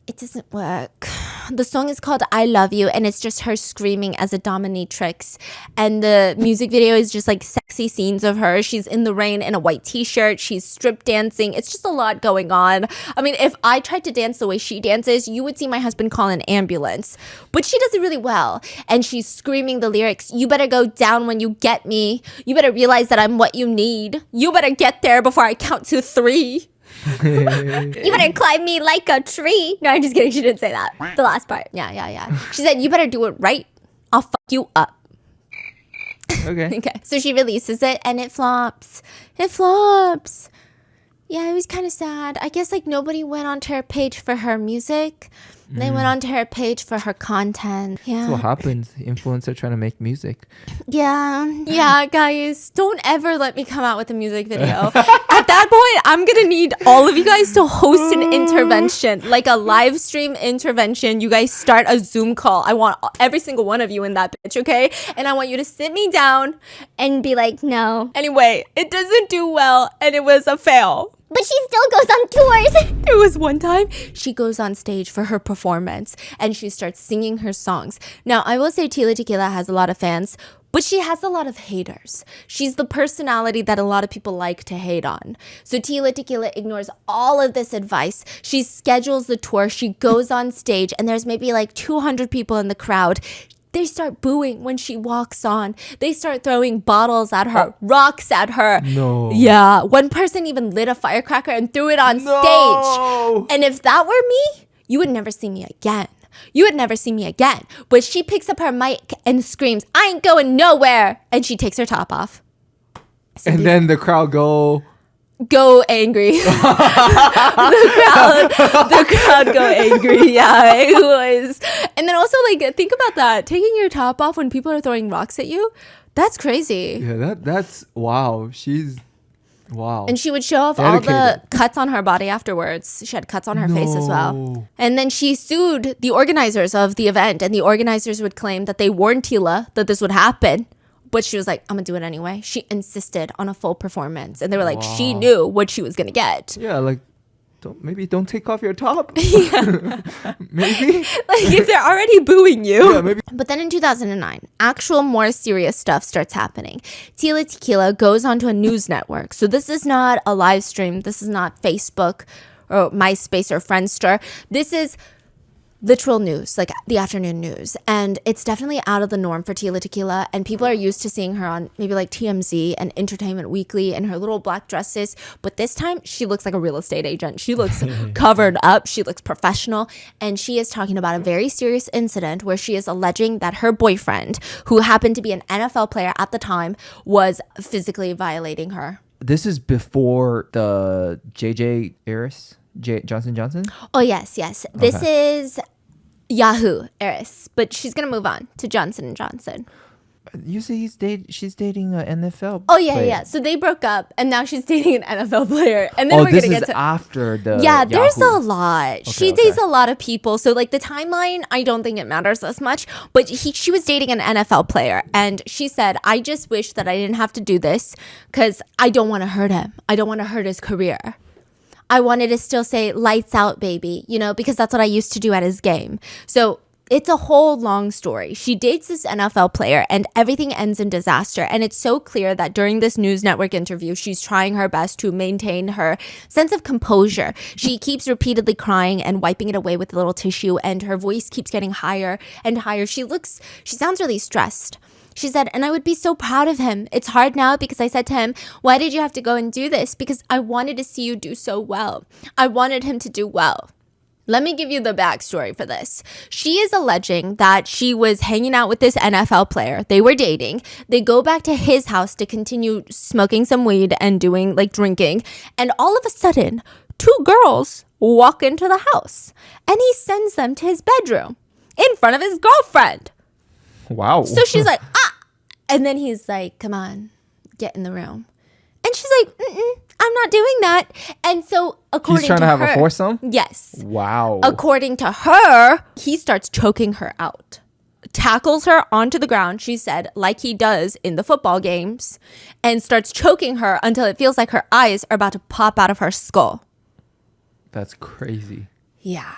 It doesn't work. The song is called I Love You and it's just her screaming as a dominatrix. And the music video is just like sexy scenes of her. She's in the rain in a white t-shirt. She's strip dancing. It's just a lot going on. I mean, if I tried to dance the way she dances, you would see my husband call an ambulance. But she does it really well. And she's screaming the lyrics, you better go down when you get me. You better realize that I'm what you need. You better get there before I count to 3. You better climb me like a tree. No, I'm just kidding. She didn't say that. The last part. Yeah. She said, you better do it right. I'll fuck you up. Okay. Okay. So she releases it and it flops. It flops. Yeah, it was kind of sad. I guess like nobody went onto her page for her music. They went onto her page for her content. Yeah. That's what happens. Influencer trying to make music. Yeah, guys, don't ever let me come out with a music video. At that point, I'm gonna need all of you guys to host an intervention, like a live stream intervention. You guys start a Zoom call. I want every single one of you in that bitch, okay? And I want you to sit me down And be like, no. Anyway, it doesn't do well and it was a fail. But she still goes on tours. It was one time she goes on stage for her performance and she starts singing her songs. Now, I will say Tila Tequila has a lot of fans, but she has a lot of haters. She's the personality that a lot of people like to hate on. So Tila Tequila ignores all of this advice. She schedules the tour. She goes on stage and there's maybe like 200 people in the crowd. They start booing when she walks on. They start throwing bottles at her, rocks at her. No. Yeah. One person even lit a firecracker and threw it on stage. And if that were me, you would never see me again. You would never see me again. But she picks up her mic and screams, I ain't going nowhere. And she takes her top off. And then the crowd go angry. The crowd go angry. Yeah, it was. And then also like think about that, taking your top off when people are throwing rocks at you. That's crazy. Yeah, that's wow. Wow. And she would show off all the Dedicated. cuts on her body afterwards. She had cuts on her face as well. No. And then she sued the organizers of the event, and the organizers would claim that they warned Tila that this would happen. But she was like, I'm going to do it anyway. She insisted on a full performance. And they were like, she knew what she was going to get. Yeah, like don't take off your top. Maybe. Like if they're already booing you. Yeah, maybe. But then in 2009, actual more serious stuff starts happening. Tila Tequila goes onto a news network. So this is not a live stream. This is not Facebook or MySpace or Friendster. This is literal news, like the afternoon news. And it's definitely out of the norm for Tila Tequila. And people are used to seeing her on maybe like TMZ and Entertainment Weekly in her little black dresses. But this time she looks like a real estate agent. She looks covered up. She looks professional. And she is talking about a very serious incident where she is alleging that her boyfriend, who happened to be an NFL player at the time, was physically violating her. This is before the JJ Heiress, Johnson Johnson? Oh, yes. This is Yahoo Heiress, but she's going to move on to Johnson & Johnson. You say she's dating an NFL Oh, yeah, player. yeah. So they broke up, and now she's dating an NFL player. And then we're this going to is get to... after the Yeah, there's Yahoo. a lot. She dates a lot of people. So, like, the timeline, I don't think it matters as much. But she was dating an NFL player. And she said, I just wish that I didn't have to do this because I don't want to hurt him. I don't want to hurt his career. I wanted to still say, lights out, baby, you know, because that's what I used to do at his game. So it's a whole long story. She dates this NFL player and everything ends in disaster. And it's so clear that during this news network interview, she's trying her best to maintain her sense of composure. She keeps repeatedly crying and wiping it away with a little tissue, and her voice keeps getting higher and higher. She sounds really stressed. She said, and I would be so proud of him. It's hard now because I said to him, why did you have to go and do this? Because I wanted to see you do so well. I wanted him to do well. Let me give you the backstory for this. She is alleging that she was hanging out with this NFL player. They were dating. They go back to his house to continue smoking some weed and doing like drinking. And all of a sudden, two girls walk into the house and he sends them to his bedroom in front of his girlfriend. Wow. So she's like, ah. And then he's like, come on, get in the room. And she's like, I'm not doing that. And so according He's trying to have a foursome? Yes. Wow. According to her, he starts choking her out. Tackles her onto the ground, she said, like he does in the football games, and starts choking her until it feels like her eyes are about to pop out of her skull. That's crazy. Yeah.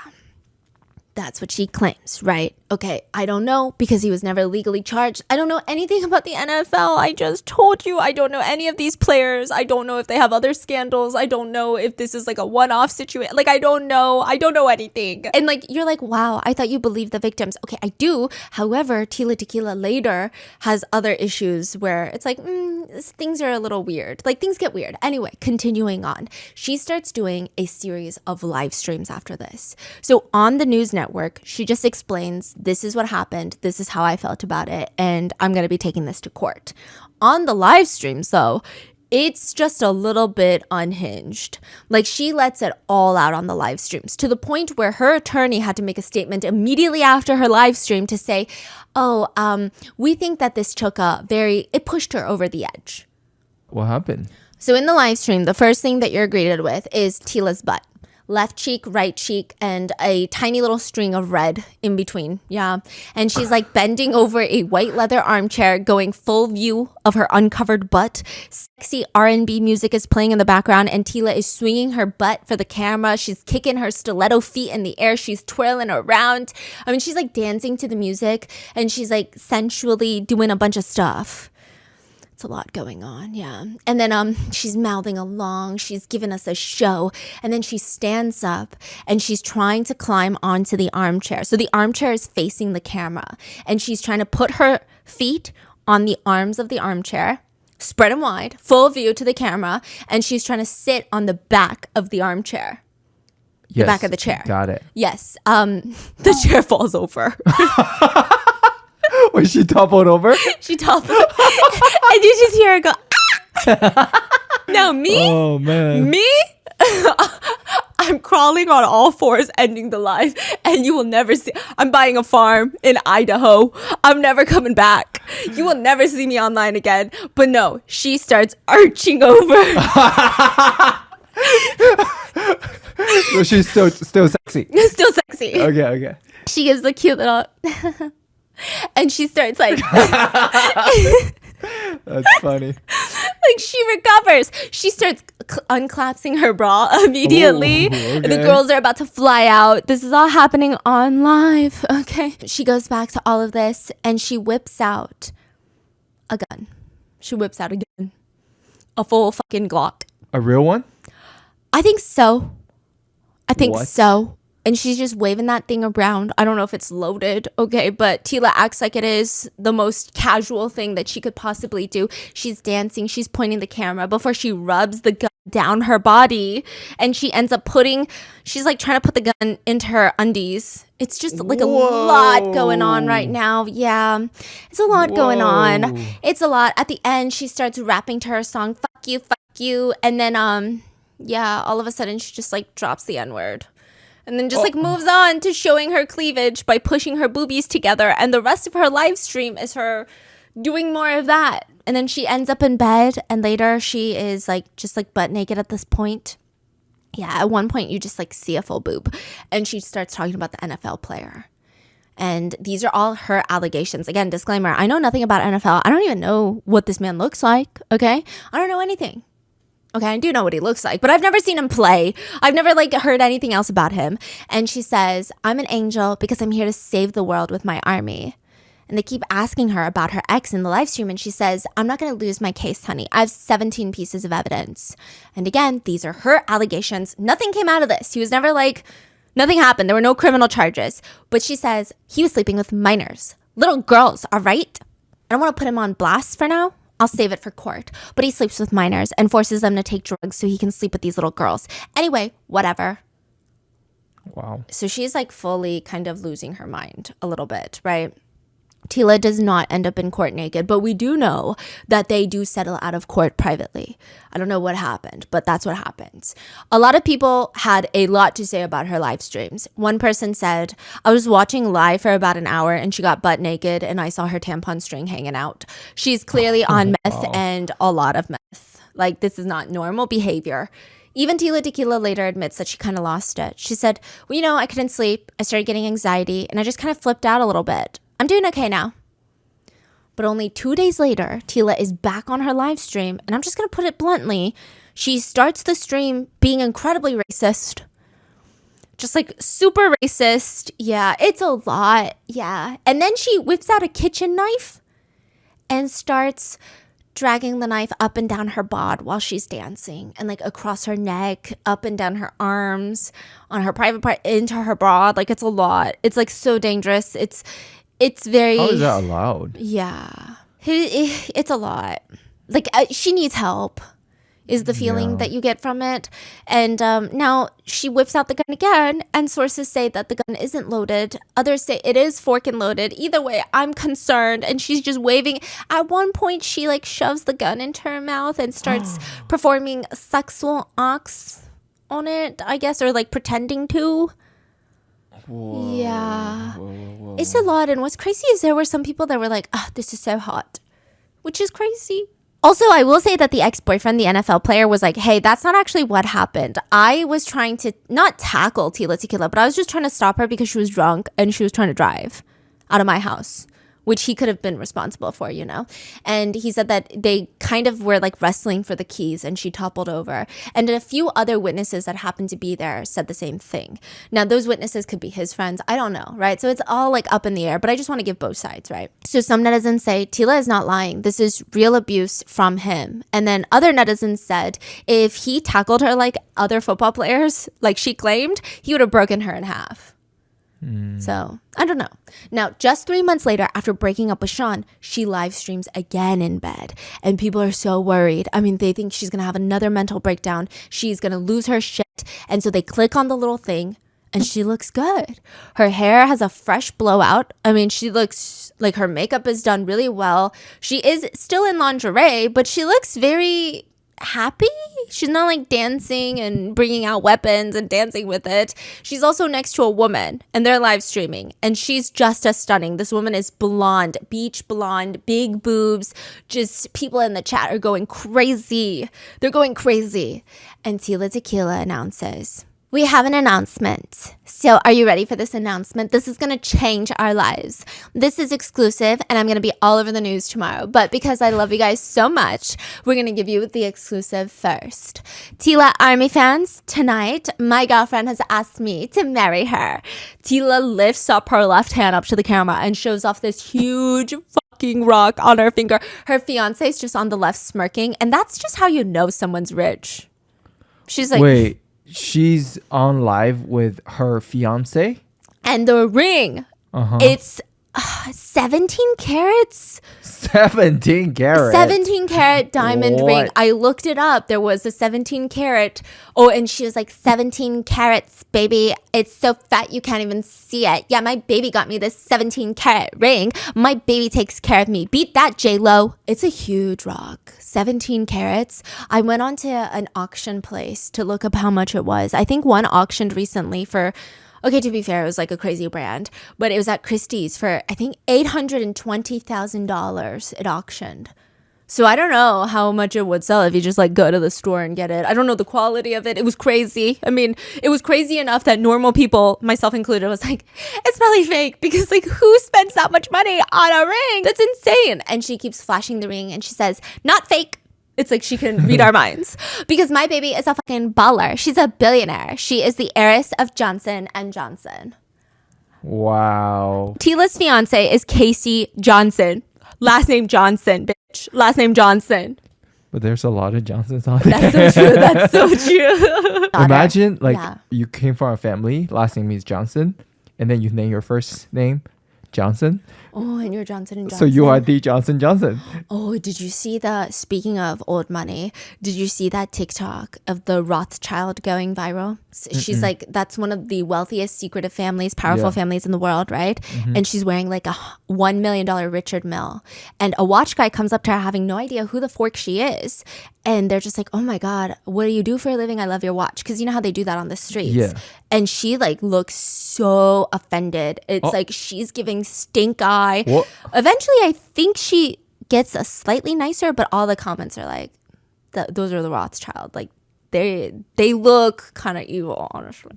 That's what she claims, right? Okay, I don't know because he was never legally charged. I don't know anything about the NFL. I just told you I don't know any of these players. I don't know if they have other scandals. I don't know if this is like a one-off situation. Like, I don't know. I don't know anything. And like, you're like, wow, I thought you believed the victims. Okay, I do. However, Tila Tequila later has other issues where it's like, things are a little weird. Like, things get weird. Anyway, continuing on. She starts doing a series of live streams after this. So on the news network, she just explains, this is what happened. This is how I felt about it. And I'm going to be taking this to court. On the live streams, though, it's just a little bit unhinged. Like, she lets it all out on the live streams to the point where her attorney had to make a statement immediately after her live stream to say, we think that this took it pushed her over the edge. What happened? So in the live stream, the first thing that you're greeted with is Tila's butt. Left cheek, right cheek, and a tiny little string of red in between. Yeah. And she's like bending over a white leather armchair, going full view of her uncovered butt. Sexy R&B music is playing in the background, and Tila is swinging her butt for the camera. She's kicking her stiletto feet in the air. She's twirling around. I mean, she's like dancing to the music, and she's like sensually doing a bunch of stuff. It's a lot going on, yeah. And then she's mouthing along. She's giving us a show. And then she stands up and she's trying to climb onto the armchair. So the armchair is facing the camera. And she's trying to put her feet on the arms of the armchair, spread them wide, full view to the camera. And she's trying to sit on the back of the armchair. Yes, The back of the chair. Got it. Yes. The chair falls over. Was she toppled over? She toppled. And you just hear her go, ah! Now me? Oh, man. Me? I'm crawling on all fours, ending the live, and you will never see. I'm buying a farm in Idaho. I'm never coming back. You will never see me online again. But no, she starts arching over. So she's still sexy. Still sexy. Okay. She gives a cute little... And she starts like... That's funny. Like, she recovers. She starts unclasping her bra immediately. Ooh, okay. The girls are about to fly out. This is all happening on live. Okay. She goes back to all of this and she whips out a gun. She whips out a gun. A full fucking Glock. A real one? I think so. What? So. And she's just waving that thing around. I don't know if it's loaded, okay? But Tila acts like it is the most casual thing that she could possibly do. She's dancing. She's pointing the camera before she rubs the gun down her body. And she ends up she's like trying to put the gun into her undies. It's just like a lot going on right now. Yeah, it's a lot going on. It's a lot. At the end, she starts rapping to her song, fuck you. And then, all of a sudden she just like drops the N-word. And then just like moves on to showing her cleavage by pushing her boobies together. And the rest of her live stream is her doing more of that. And then she ends up in bed. And later she is like just like butt naked at this point. Yeah, at one point you just like see a full boob. And she starts talking about the NFL player. And these are all her allegations. Again, disclaimer, I know nothing about NFL. I don't even know what this man looks like, okay? I don't know anything. Okay, I do know what he looks like, but I've never seen him play. I've never like heard anything else about him. And she says, I'm an angel because I'm here to save the world with my army. And they keep asking her about her ex in the live stream. And she says, I'm not going to lose my case, honey. I have 17 pieces of evidence. And again, these are her allegations. Nothing came out of this. He was never like, nothing happened. There were no criminal charges. But she says, he was sleeping with minors, little girls, all right? I don't want to put him on blast for now. I'll save it for court. But he sleeps with minors and forces them to take drugs so he can sleep with these little girls. Anyway, whatever. Wow. So she's like fully kind of losing her mind a little bit, right? Tila does not end up in court naked, but we do know that they do settle out of court privately. I don't know what happened, but that's what happens. A lot of people had a lot to say about her live streams. One person said, I was watching live for about an hour and she got butt naked and I saw her tampon string hanging out. She's clearly on meth and a lot of meth. Like, this is not normal behavior. Even Tila Tequila later admits that she kind of lost it. She said, well, I couldn't sleep. I started getting anxiety and I just kind of flipped out a little bit. I'm doing okay now. But only 2 days later, Tila is back on her live stream. And I'm just going to put it bluntly. She starts the stream being incredibly racist. Just like super racist. Yeah, it's a lot. Yeah. And then she whips out a kitchen knife and starts dragging the knife up and down her bod while she's dancing. And like across her neck, up and down her arms, on her private part, into her bra. Like, it's a lot. It's like so dangerous. It's very... How is that allowed? Yeah. It's a lot. Like, she needs help, is the feeling that you get from it. And now she whips out the gun again, and sources say that the gun isn't loaded. Others say it is fork and loaded. Either way, I'm concerned. And she's just waving. At one point, she like shoves the gun into her mouth and starts performing sexual acts on it, I guess, or like pretending to. Whoa, yeah. Whoa. It's a lot. And what's crazy is there were some people that were like, this is so hot, which is crazy. Also, I will say that the ex-boyfriend, the NFL player, was like, hey, that's not actually what happened. I was trying to not tackle Tila Tequila, but I was just trying to stop her because she was drunk and she was trying to drive out of my house, which he could have been responsible for, And he said that they kind of were like wrestling for the keys and she toppled over. And a few other witnesses that happened to be there said the same thing. Now, those witnesses could be his friends. I don't know, right? So it's all like up in the air, but I just want to give both sides, right? So some netizens say Tila is not lying. This is real abuse from him. And then other netizens said if he tackled her like other football players, like she claimed, he would have broken her in half. So, I don't know. Now, just 3 months later, after breaking up with Sean, she live streams again in bed. And people are so worried. I mean, they think she's going to have another mental breakdown. She's going to lose her shit. And so they click on the little thing and she looks good. Her hair has a fresh blowout. I mean, she looks like her makeup is done really well. She is still in lingerie, but she looks very happy. She's not like dancing and bringing out weapons and dancing with it. She's also next to a woman and they're live streaming and she's just as stunning. This woman is blonde, beach blonde, big boobs. Just people in the chat are going crazy. They're going crazy. And Tila Tequila announces, we have an announcement. So are you ready for this announcement? This is going to change our lives. This is exclusive and I'm going to be all over the news tomorrow. But because I love you guys so much, we're going to give you the exclusive first. Tila Army fans, tonight, my girlfriend has asked me to marry her. Tila lifts up her left hand up to the camera and shows off this huge fucking rock on her finger. Her fiance's just on the left smirking. And that's just how you know someone's rich. She's like... Wait. she's on live with her fiance. And the ring, it's 17 carats. 17 carats. 17 carat diamond What? ring. I looked it up. There was a 17 carat. Oh, and she was like, 17 carats, baby. It's so fat you can't even see it. Yeah, my baby got me this 17 carat ring. My baby takes care of me. Beat that, J-Lo. It's a huge rock. 17 carats. I went onto an auction place to look up how much it was. I think one auctioned recently for... Okay, to be fair, it was like a crazy brand, but it was at Christie's for, I think, $820,000 it auctioned. So I don't know how much it would sell if you just like go to the store and get it. I don't know the quality of it. It was crazy. I mean, it was crazy enough that normal people, myself included, was like, it's probably fake because like who spends that much money on a ring? That's insane. And she keeps flashing the ring and she says, not fake. It's like she can read our minds because my baby is a fucking baller. She's a billionaire. She is the heiress of Johnson & Johnson. Wow. Tila's fiance is Casey Johnson. Last name Johnson, bitch. Last name Johnson. But there's a lot of Johnsons on there. That's so true. That's so true. Imagine like Yeah. you came from a family, last name is Johnson, and then you name your first name Johnson. Oh, and you're Johnson & Johnson. So you are the Johnson. Oh, did you see speaking of old money, did you see that TikTok of the Rothschild going viral? She's like, that's one of the wealthiest secretive families, powerful families in the world, right? And she's wearing like a $1 million Richard Mille. And a watch guy comes up to her having no idea who the fork she is. And they're just like, oh my God, what do you do for a living? I love your watch. Because you know how they do that on the streets. Yeah. And she like looks so offended. It's like she's giving stink eye. What? Eventually, I think she gets a slightly nicer, but all the comments are like, those are the Rothschild. Like they look kind of evil, honestly.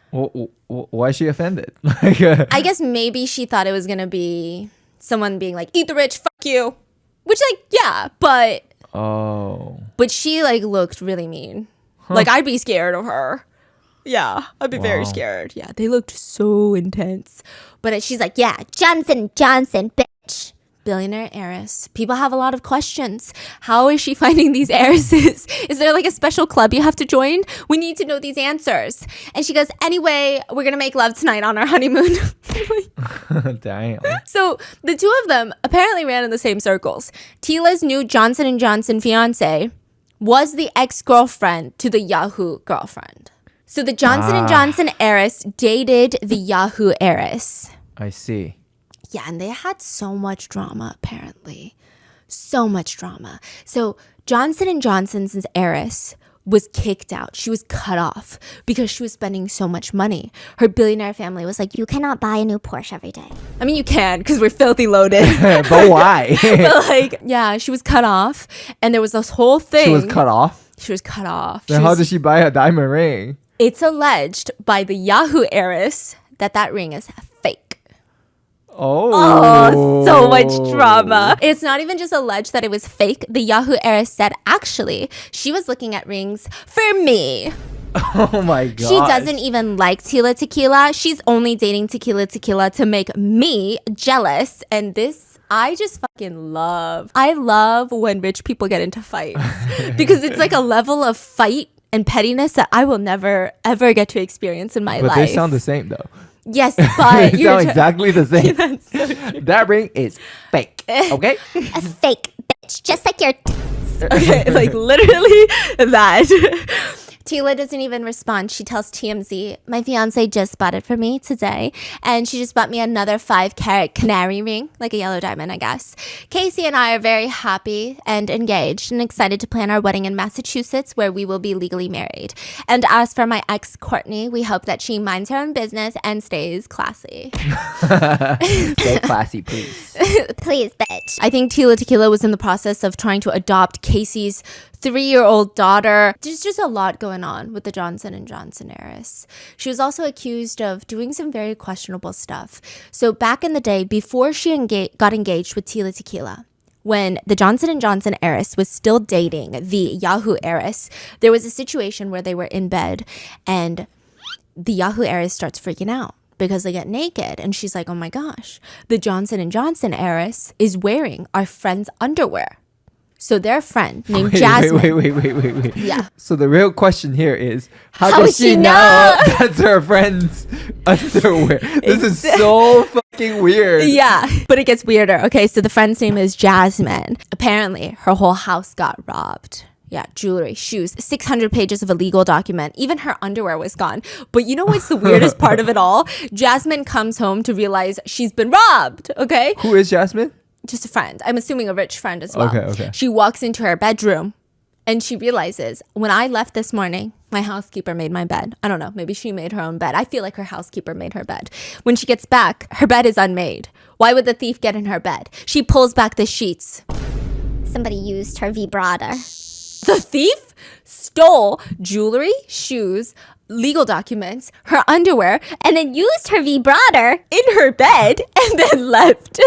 Why is she offended? I guess maybe she thought it was gonna be someone being like, eat the rich, fuck you. Which like, yeah, but she like looked really mean. Like I'd be scared of her. Yeah, I'd be very scared. Yeah, they looked so intense. But she's like, yeah, Johnson, bitch. billionaire heiress. People have a lot of questions. How is she finding these heiresses? Is there like a special club you have to join? We need to know these answers. And she goes, anyway, we're going to make love tonight on our honeymoon. Damn. So the two of them apparently ran in the same circles. Tila's new Johnson & Johnson fiance was the ex-girlfriend to the Yahoo girlfriend. So the Johnson & Johnson heiress dated the Yahoo heiress. I see. Yeah, and they had so much drama, apparently. So much drama. So Johnson & Johnson's heiress was kicked out. She was cut off because she was spending so much money. Her billionaire family was like, You cannot buy a new Porsche every day. I mean, you can because we're filthy loaded. But why? But like, yeah, she was cut off. And there was this whole thing. She was cut off? She was cut off. Then how did she buy a diamond ring? It's alleged by the Yahoo heiress that ring is fake. Oh, so much drama. It's not even just alleged that it was fake. The Yahoo heiress said, actually, she was looking at rings for me. Oh my god. She doesn't even like Tila Tequila. She's only dating Tequila to make me jealous. And this, I just fucking love. I love when rich people get into fights because it's like a level of fight and pettiness that I will never, ever get to experience in my life. But they sound the same though. Yes, but They sound exactly the same. so That ring is fake. Okay? A fake bitch, just like your okay, like literally that. Tila doesn't even respond. She tells TMZ, my fiance just bought it for me today. And she just bought me another 5-carat canary ring, like a yellow diamond, I guess. Casey and I are very happy and engaged and excited to plan our wedding in Massachusetts, where we will be legally married. And as for my ex, Courtney, we hope that she minds her own business and stays classy. Stay classy, please. please, bitch. I think Tila Tequila was in the process of trying to adopt Casey's 3-year-old daughter. There's just a lot going on with the Johnson & Johnson heiress. She was also accused of doing some very questionable stuff. So back in the day, before she got engaged with Tila Tequila, when the Johnson & Johnson heiress was still dating the Yahoo heiress, there was a situation where they were in bed and the Yahoo heiress starts freaking out because they get naked. And she's like, oh my gosh, the Johnson & Johnson heiress is wearing our friend's underwear. So their friend named Jasmine. Wait. Yeah. So the real question here is, how does she know that's her friend's underwear? This is so fucking weird. Yeah, but it gets weirder. Okay, so the friend's name is Jasmine. Apparently, her whole house got robbed. Yeah, jewelry, shoes, 600 pages of a legal document. Even her underwear was gone. But you know what's the weirdest part of it all? Jasmine comes home to realize she's been robbed, okay? Who is Jasmine? Just a friend. I'm assuming a rich friend as well. Okay. She walks into her bedroom and she realizes, when I left this morning, my housekeeper made my bed. I don't know, maybe she made her own bed. I feel like her housekeeper made her bed. When she gets back, her bed is unmade. Why would the thief get in her bed? She pulls back the sheets. Somebody used her vibrator. The thief stole jewelry, shoes, legal documents, her underwear, And then used her vibrator. in her bed, and then left.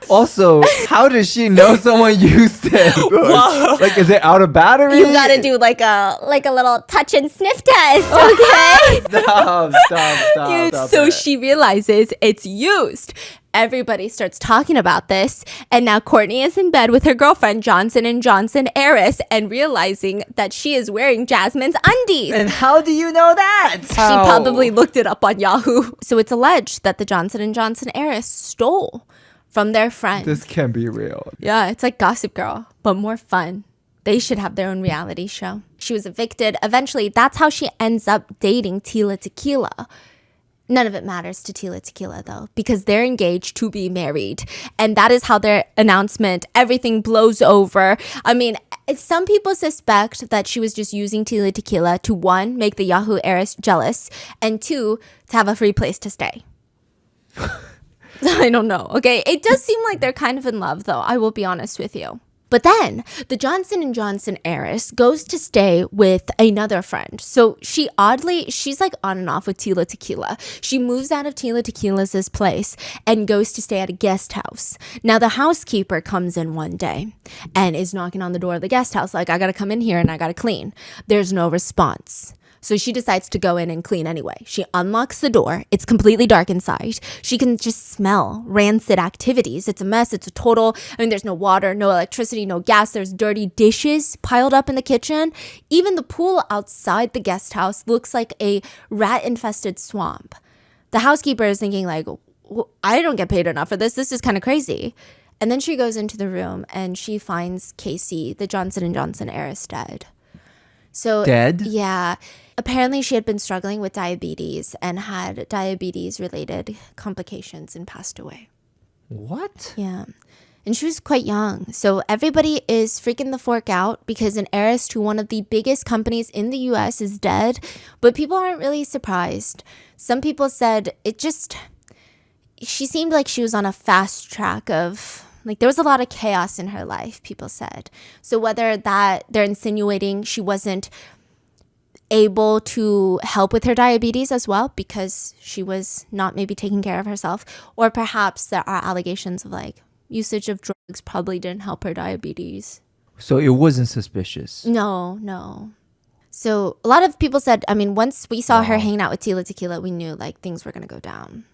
Also, how does she know someone used it? Like, is it out of battery? You gotta do like a Little touch and sniff test, okay? Stop. So she realizes it's used. Everybody starts talking about this, and now Courtney is in bed with her girlfriend Johnson & Johnson Heiress, and realizing that she is wearing Jasmine's undies. And how do you know that? She probably looked it up on Yahoo. So it's alleged that the Johnson & Johnson Heiress stole from their friend. This can't be real. Yeah, it's like Gossip Girl, but more fun. They should have their own reality show. She was evicted. Eventually, that's how she ends up dating Tila Tequila. None of it matters to Tila Tequila, though, because they're engaged to be married. And that is how their announcement, everything blows over. I mean, some people suspect that she was just using Tila Tequila to, one, make the Yahoo heiress jealous, and two, to have a free place to stay. I don't know. Okay, it does seem like they're kind of in love, though. I will be honest with you. But then the Johnson & Johnson heiress goes to stay with another friend. So she's like on and off with Tila Tequila. She moves out of Tila Tequila's place and goes to stay at a guest house. Now the housekeeper comes in one day and is knocking on the door of the guest house like, I got to come in here and I got to clean. There's no response. So she decides to go in and clean anyway. She unlocks the door. It's completely dark inside. She can just smell rancid activities. It's a mess. It's a total, there's no water, no electricity, no gas. There's dirty dishes piled up in the kitchen. Even the pool outside the guest house looks like a rat-infested swamp. The housekeeper is thinking like, I don't get paid enough for this. This is kind of crazy. And then she goes into the room and she finds Casey, the Johnson & Johnson heiress, dead. So Dead? Yeah. Apparently she had been struggling with diabetes and had diabetes-related complications and passed away. What? Yeah. And she was quite young. So everybody is freaking the fork out because an heiress to one of the biggest companies in the US is dead. But people aren't really surprised. Some people said she seemed like she was on a fast track of... Like, there was a lot of chaos in her life, people said. So whether that they're insinuating she wasn't able to help with her diabetes as well because she was not maybe taking care of herself, or perhaps there are allegations of, like, usage of drugs probably didn't help her diabetes. So it wasn't suspicious? No. So a lot of people said, once we saw her hanging out with Tila Tequila, we knew, like, things were going to go down.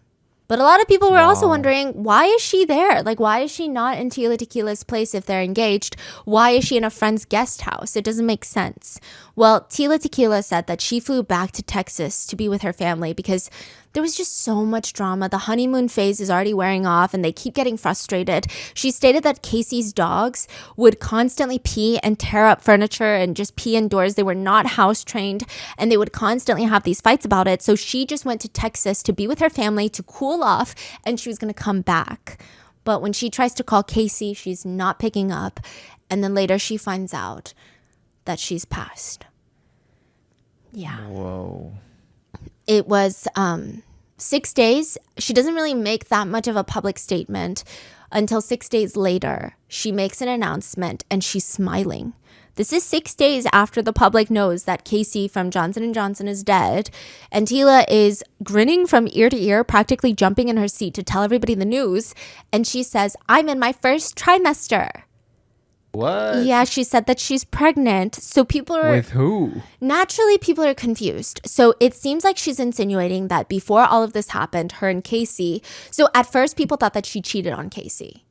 But a lot of people were also wondering, why is she there? Like, why is she not in Tila Tequila's place if they're engaged? Why is she in a friend's guest house? It doesn't make sense. Well, Tila Tequila said that she flew back to Texas to be with her family because there was just so much drama. The honeymoon phase is already wearing off and they keep getting frustrated. She stated that Casey's dogs would constantly pee and tear up furniture and just pee indoors. They were not house trained and they would constantly have these fights about it. So she just went to Texas to be with her family to cool off and she was going to come back. But when she tries to call Casey, she's not picking up. And then later she finds out that she's passed. Yeah. Whoa. It was 6 days. She doesn't really make that much of a public statement until 6 days later. She makes an announcement and she's smiling. This is 6 days after the public knows that Casey from Johnson & Johnson is dead. And Tila is grinning from ear to ear, practically jumping in her seat to tell everybody the news. And she says, I'm in my first trimester. What? Yeah, she said that she's pregnant. So people are... With who? Naturally, people are confused. So it seems like she's insinuating that before all of this happened, her and Casey... So at first, people thought that she cheated on Casey.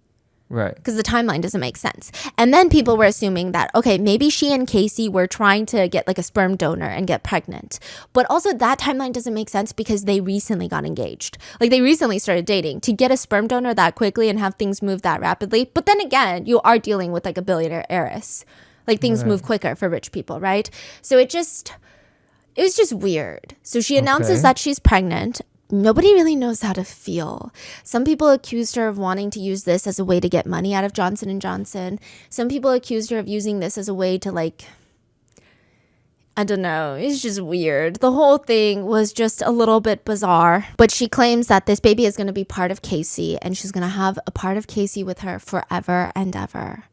Right. Because the timeline doesn't make sense. And then people were assuming that, okay, maybe she and Casey were trying to get like a sperm donor and get pregnant. But also that timeline doesn't make sense because they recently got engaged. Like they recently started dating. To get a sperm donor that quickly and have things move that rapidly. But then again, you are dealing with like a billionaire heiress. Like things move quicker for rich people, right? So it was just weird. So she announces that she's pregnant. Nobody really knows how to feel. Some people accused her of wanting to use this as a way to get money out of Johnson & Johnson. Some people accused her of using this as a way to like, I don't know. It's just weird. The whole thing was just a little bit bizarre. But she claims that this baby is going to be part of Casey and she's going to have a part of Casey with her forever and ever.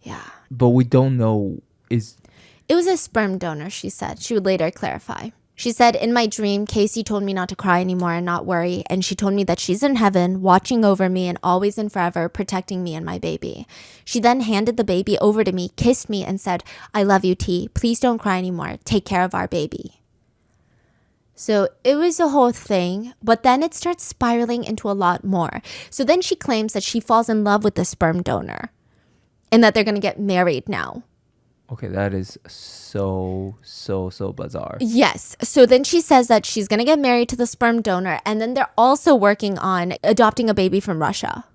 Yeah. But we don't know It was a sperm donor, she said. She would later clarify. She said, in my dream, Casey told me not to cry anymore and not worry. And she told me that she's in heaven, watching over me and always and forever protecting me and my baby. She then handed the baby over to me, kissed me and said, I love you, T. Please don't cry anymore. Take care of our baby. So it was a whole thing, but then it starts spiraling into a lot more. So then she claims that she falls in love with the sperm donor and that they're going to get married now. Okay, that is so bizarre. Yes. So then she says that she's going to get married to the sperm donor, and then they're also working on adopting a baby from Russia.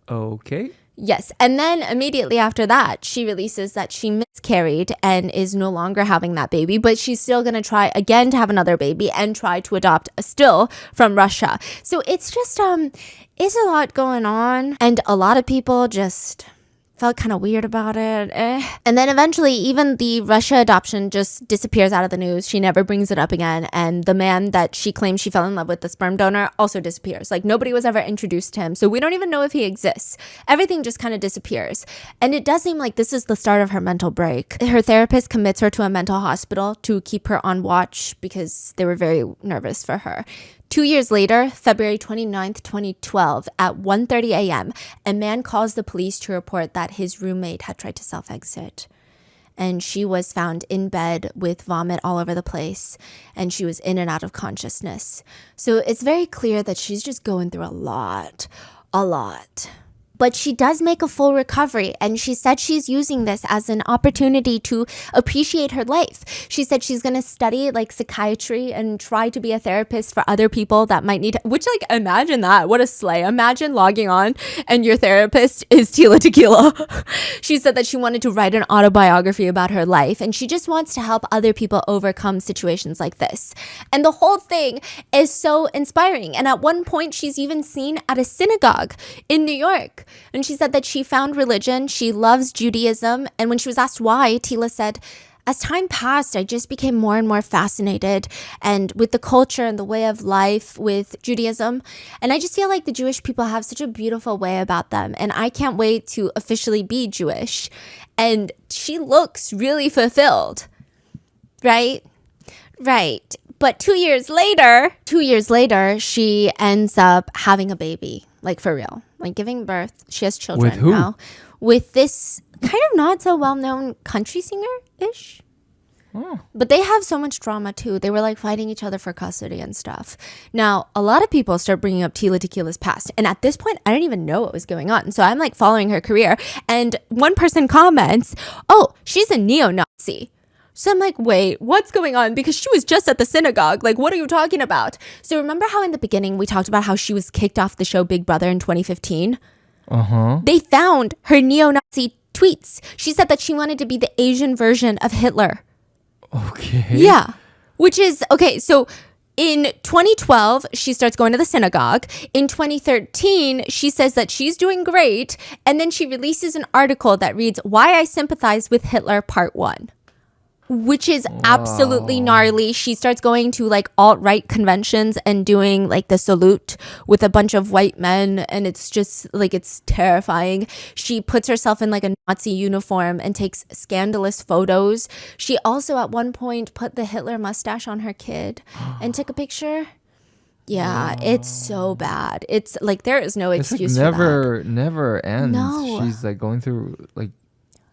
Okay. Yes. And then immediately after that, she releases that she miscarried and is no longer having that baby, but she's still going to try again to have another baby and try to adopt still from Russia. So it's just, it's a lot going on, and a lot of people just felt kind of weird about it. And then eventually even the Russia adoption just disappears out of the news. She never brings it up again. And the man that she claims she fell in love with, the sperm donor, also disappears. Like nobody was ever introduced to him. So we don't even know if he exists. Everything just kind of disappears. And it does seem like this is the start of her mental break. Her therapist commits her to a mental hospital to keep her on watch because they were very nervous for her. 2 years later, February 29th, 2012, at 1:30 a.m., a man calls the police to report that his roommate had tried to self-exit. And she was found in bed with vomit all over the place, and she was in and out of consciousness. So it's very clear that she's just going through a lot. But she does make a full recovery, and she said she's using this as an opportunity to appreciate her life. She said she's going to study like psychiatry and try to be a therapist for other people that might need, which like imagine that. What a slay. Imagine logging on and your therapist is Tila Tequila. She said that she wanted to write an autobiography about her life, and she just wants to help other people overcome situations like this. And the whole thing is so inspiring. And at one point, she's even seen at a synagogue in New York. And she said that she found religion. She loves Judaism. And when she was asked why, Tila said, as time passed, I just became more and more fascinated and with the culture and the way of life with Judaism. And I just feel like the Jewish people have such a beautiful way about them. And I can't wait to officially be Jewish. And she looks really fulfilled, right? Right. But 2 years later, she ends up having a baby, like for real, like giving birth. She has children With who? now. With this kind of not so well-known country singer-ish. Oh. But they have so much drama too. They were like fighting each other for custody and stuff. Now, a lot of people start bringing up Tila Tequila's past. And at this point, I didn't even know what was going on. So I'm like following her career. And one person comments, oh, she's a neo-Nazi. So I'm like, wait, what's going on? Because she was just at the synagogue. Like, what are you talking about? So remember how in the beginning we talked about how she was kicked off the show Big Brother in 2015? Uh-huh. They found her neo-Nazi tweets. She said that she wanted to be the Asian version of Hitler. Okay. Yeah. Which is, okay, so in 2012, she starts going to the synagogue. In 2013, she says that she's doing great. And then she releases an article that reads, Why I Sympathize with Hitler, Part 1. Which is absolutely gnarly. She starts going to like alt-right conventions and doing like the salute with a bunch of white men, and it's just like, it's terrifying. She puts herself in like a Nazi uniform and takes scandalous photos. She also at one point put the Hitler mustache on her kid and took a picture. Yeah, it's so bad. It's like there is no excuse like for that. Never ends. No. She's like going through like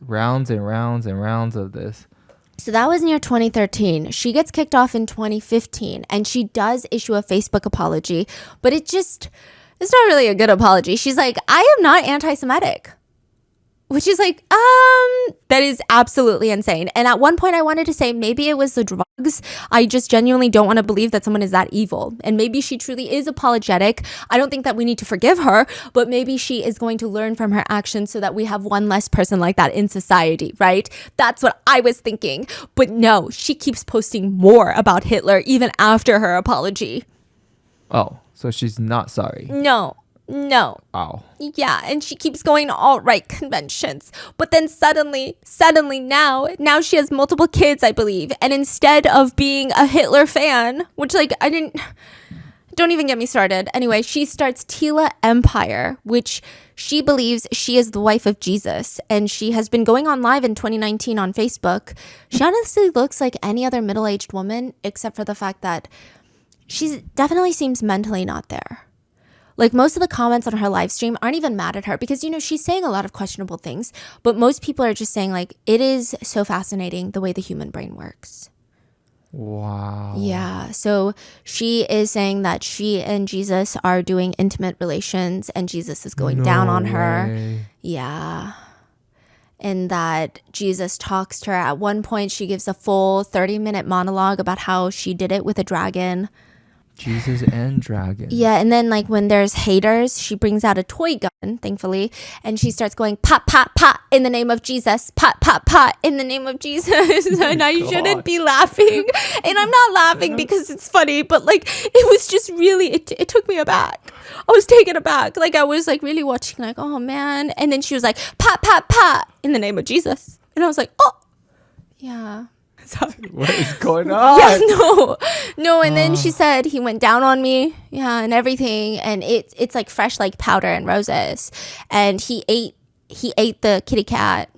rounds and rounds and rounds of this. So that was near 2013. She gets kicked off in 2015, and she does issue a Facebook apology, but it just, It's not really a good apology. She's like, I am not anti-Semitic. Which is like, that is absolutely insane. And at one point I wanted to say maybe it was the drugs. I just genuinely don't want to believe that someone is that evil. And maybe she truly is apologetic. I don't think that we need to forgive her, but maybe she is going to learn from her actions so that we have one less person like that in society, right? That's what I was thinking. But no, she keeps posting more about Hitler even after her apology. Oh, so she's not sorry. No. Oh. Yeah, and she keeps going to alt-right conventions. But then suddenly now she has multiple kids, I believe. And instead of being a Hitler fan, which don't even get me started. Anyway, she starts Tila Empire, which she believes she is the wife of Jesus. And she has been going on live in 2019 on Facebook. She honestly looks like any other middle-aged woman, except for the fact that she definitely seems mentally not there. Like most of the comments on her live stream aren't even mad at her because, she's saying a lot of questionable things. But most people are just saying like, it is so fascinating the way the human brain works. Wow. Yeah. So she is saying that she and Jesus are doing intimate relations and Jesus is going down on her. Way. Yeah. And that Jesus talks to her. At one point, she gives a full 30-minute monologue about how she did it with a dragon. Jesus and dragon. Yeah, and then like when there's haters, she brings out a toy gun, thankfully, and she starts going pop, pop, pop in the name of Jesus, pop, pop, pop in the name of Jesus. And I shouldn't be laughing. And I'm not laughing because it's funny, but like it was just really, it took me aback. I was taken aback. Like I was like really watching like, oh man. And then she was like pop, pop, pop in the name of Jesus. And I was like, oh, yeah. Sorry. What is going on? Yeah, no. And then she said he went down on me, yeah, and everything, and it's like fresh like powder and roses, and he ate the kitty cat,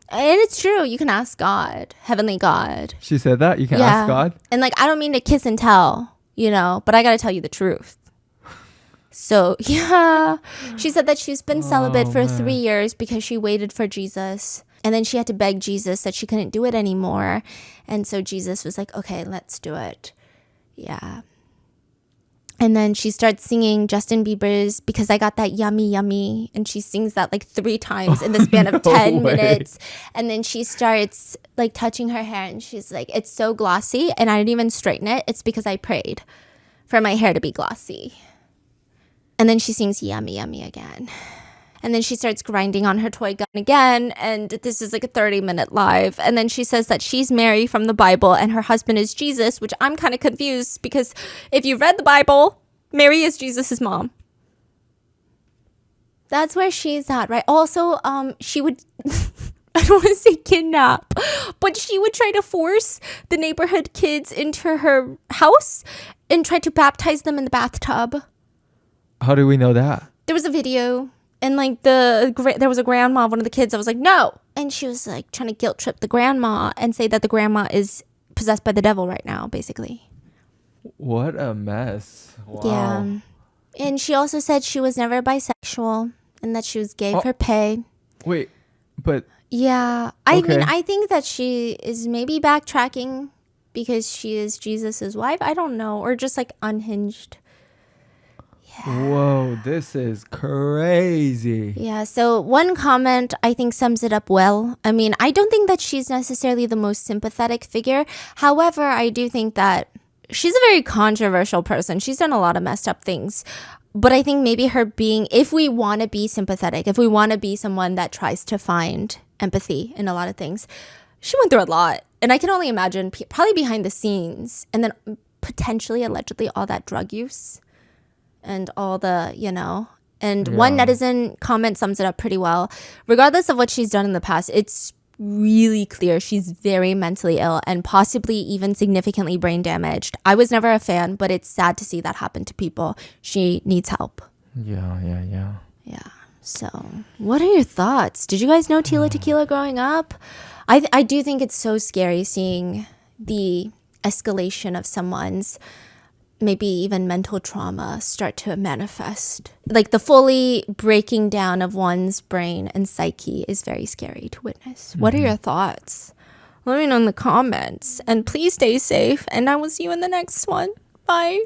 and it's true. You can ask God, heavenly God. She said that you can ask God, and like I don't mean to kiss and tell, but I gotta tell you the truth. So yeah, she said that she's been celibate for 3 years because she waited for Jesus. And then she had to beg Jesus that she couldn't do it anymore. And so Jesus was like, okay, let's do it. Yeah. And then she starts singing Justin Bieber's Because I Got That Yummy Yummy. And she sings that like 3 times in the span of 10 minutes. And then she starts like touching her hair. And she's like, it's so glossy. And I didn't even straighten it. It's because I prayed for my hair to be glossy. And then she sings Yummy Yummy again. And then she starts grinding on her toy gun again. And this is like a 30-minute live. And then she says that she's Mary from the Bible and her husband is Jesus, which I'm kind of confused because if you read the Bible, Mary is Jesus's mom. That's where she's at, right? Also, she would, I don't want to say kidnap, but she would try to force the neighborhood kids into her house and try to baptize them in the bathtub. How do we know that? There was a video. And like there was a grandma, one of the kids, I was like, no. And she was like trying to guilt trip the grandma and say that the grandma is possessed by the devil right now, basically. What a mess. Wow. Yeah. And she also said she was never bisexual and that she was gay for pay. Wait, but. Yeah. I mean, I think that she is maybe backtracking because she is Jesus's wife. I don't know. Or just like unhinged. Whoa, this is crazy. Yeah, so one comment I think sums it up well. I mean, I don't think that she's necessarily the most sympathetic figure. However, I do think that she's a very controversial person. She's done a lot of messed up things. But I think maybe her being, if we want to be sympathetic, if we want to be someone that tries to find empathy in a lot of things, she went through a lot. And I can only imagine probably behind the scenes and then potentially, allegedly, all that drug use. And all the, and one netizen comment sums it up pretty well. Regardless of what she's done in the past, it's really clear she's very mentally ill and possibly even significantly brain damaged. I was never a fan, but it's sad to see that happen to people. She needs help. Yeah. So what are your thoughts? Did you guys know Tila Tequila growing up? I do think it's so scary seeing the escalation of someone's maybe even mental trauma start to manifest. Like the fully breaking down of one's brain and psyche is very scary to witness. What are your thoughts? Let me know in the comments. And please stay safe. And I will see you in the next one. Bye.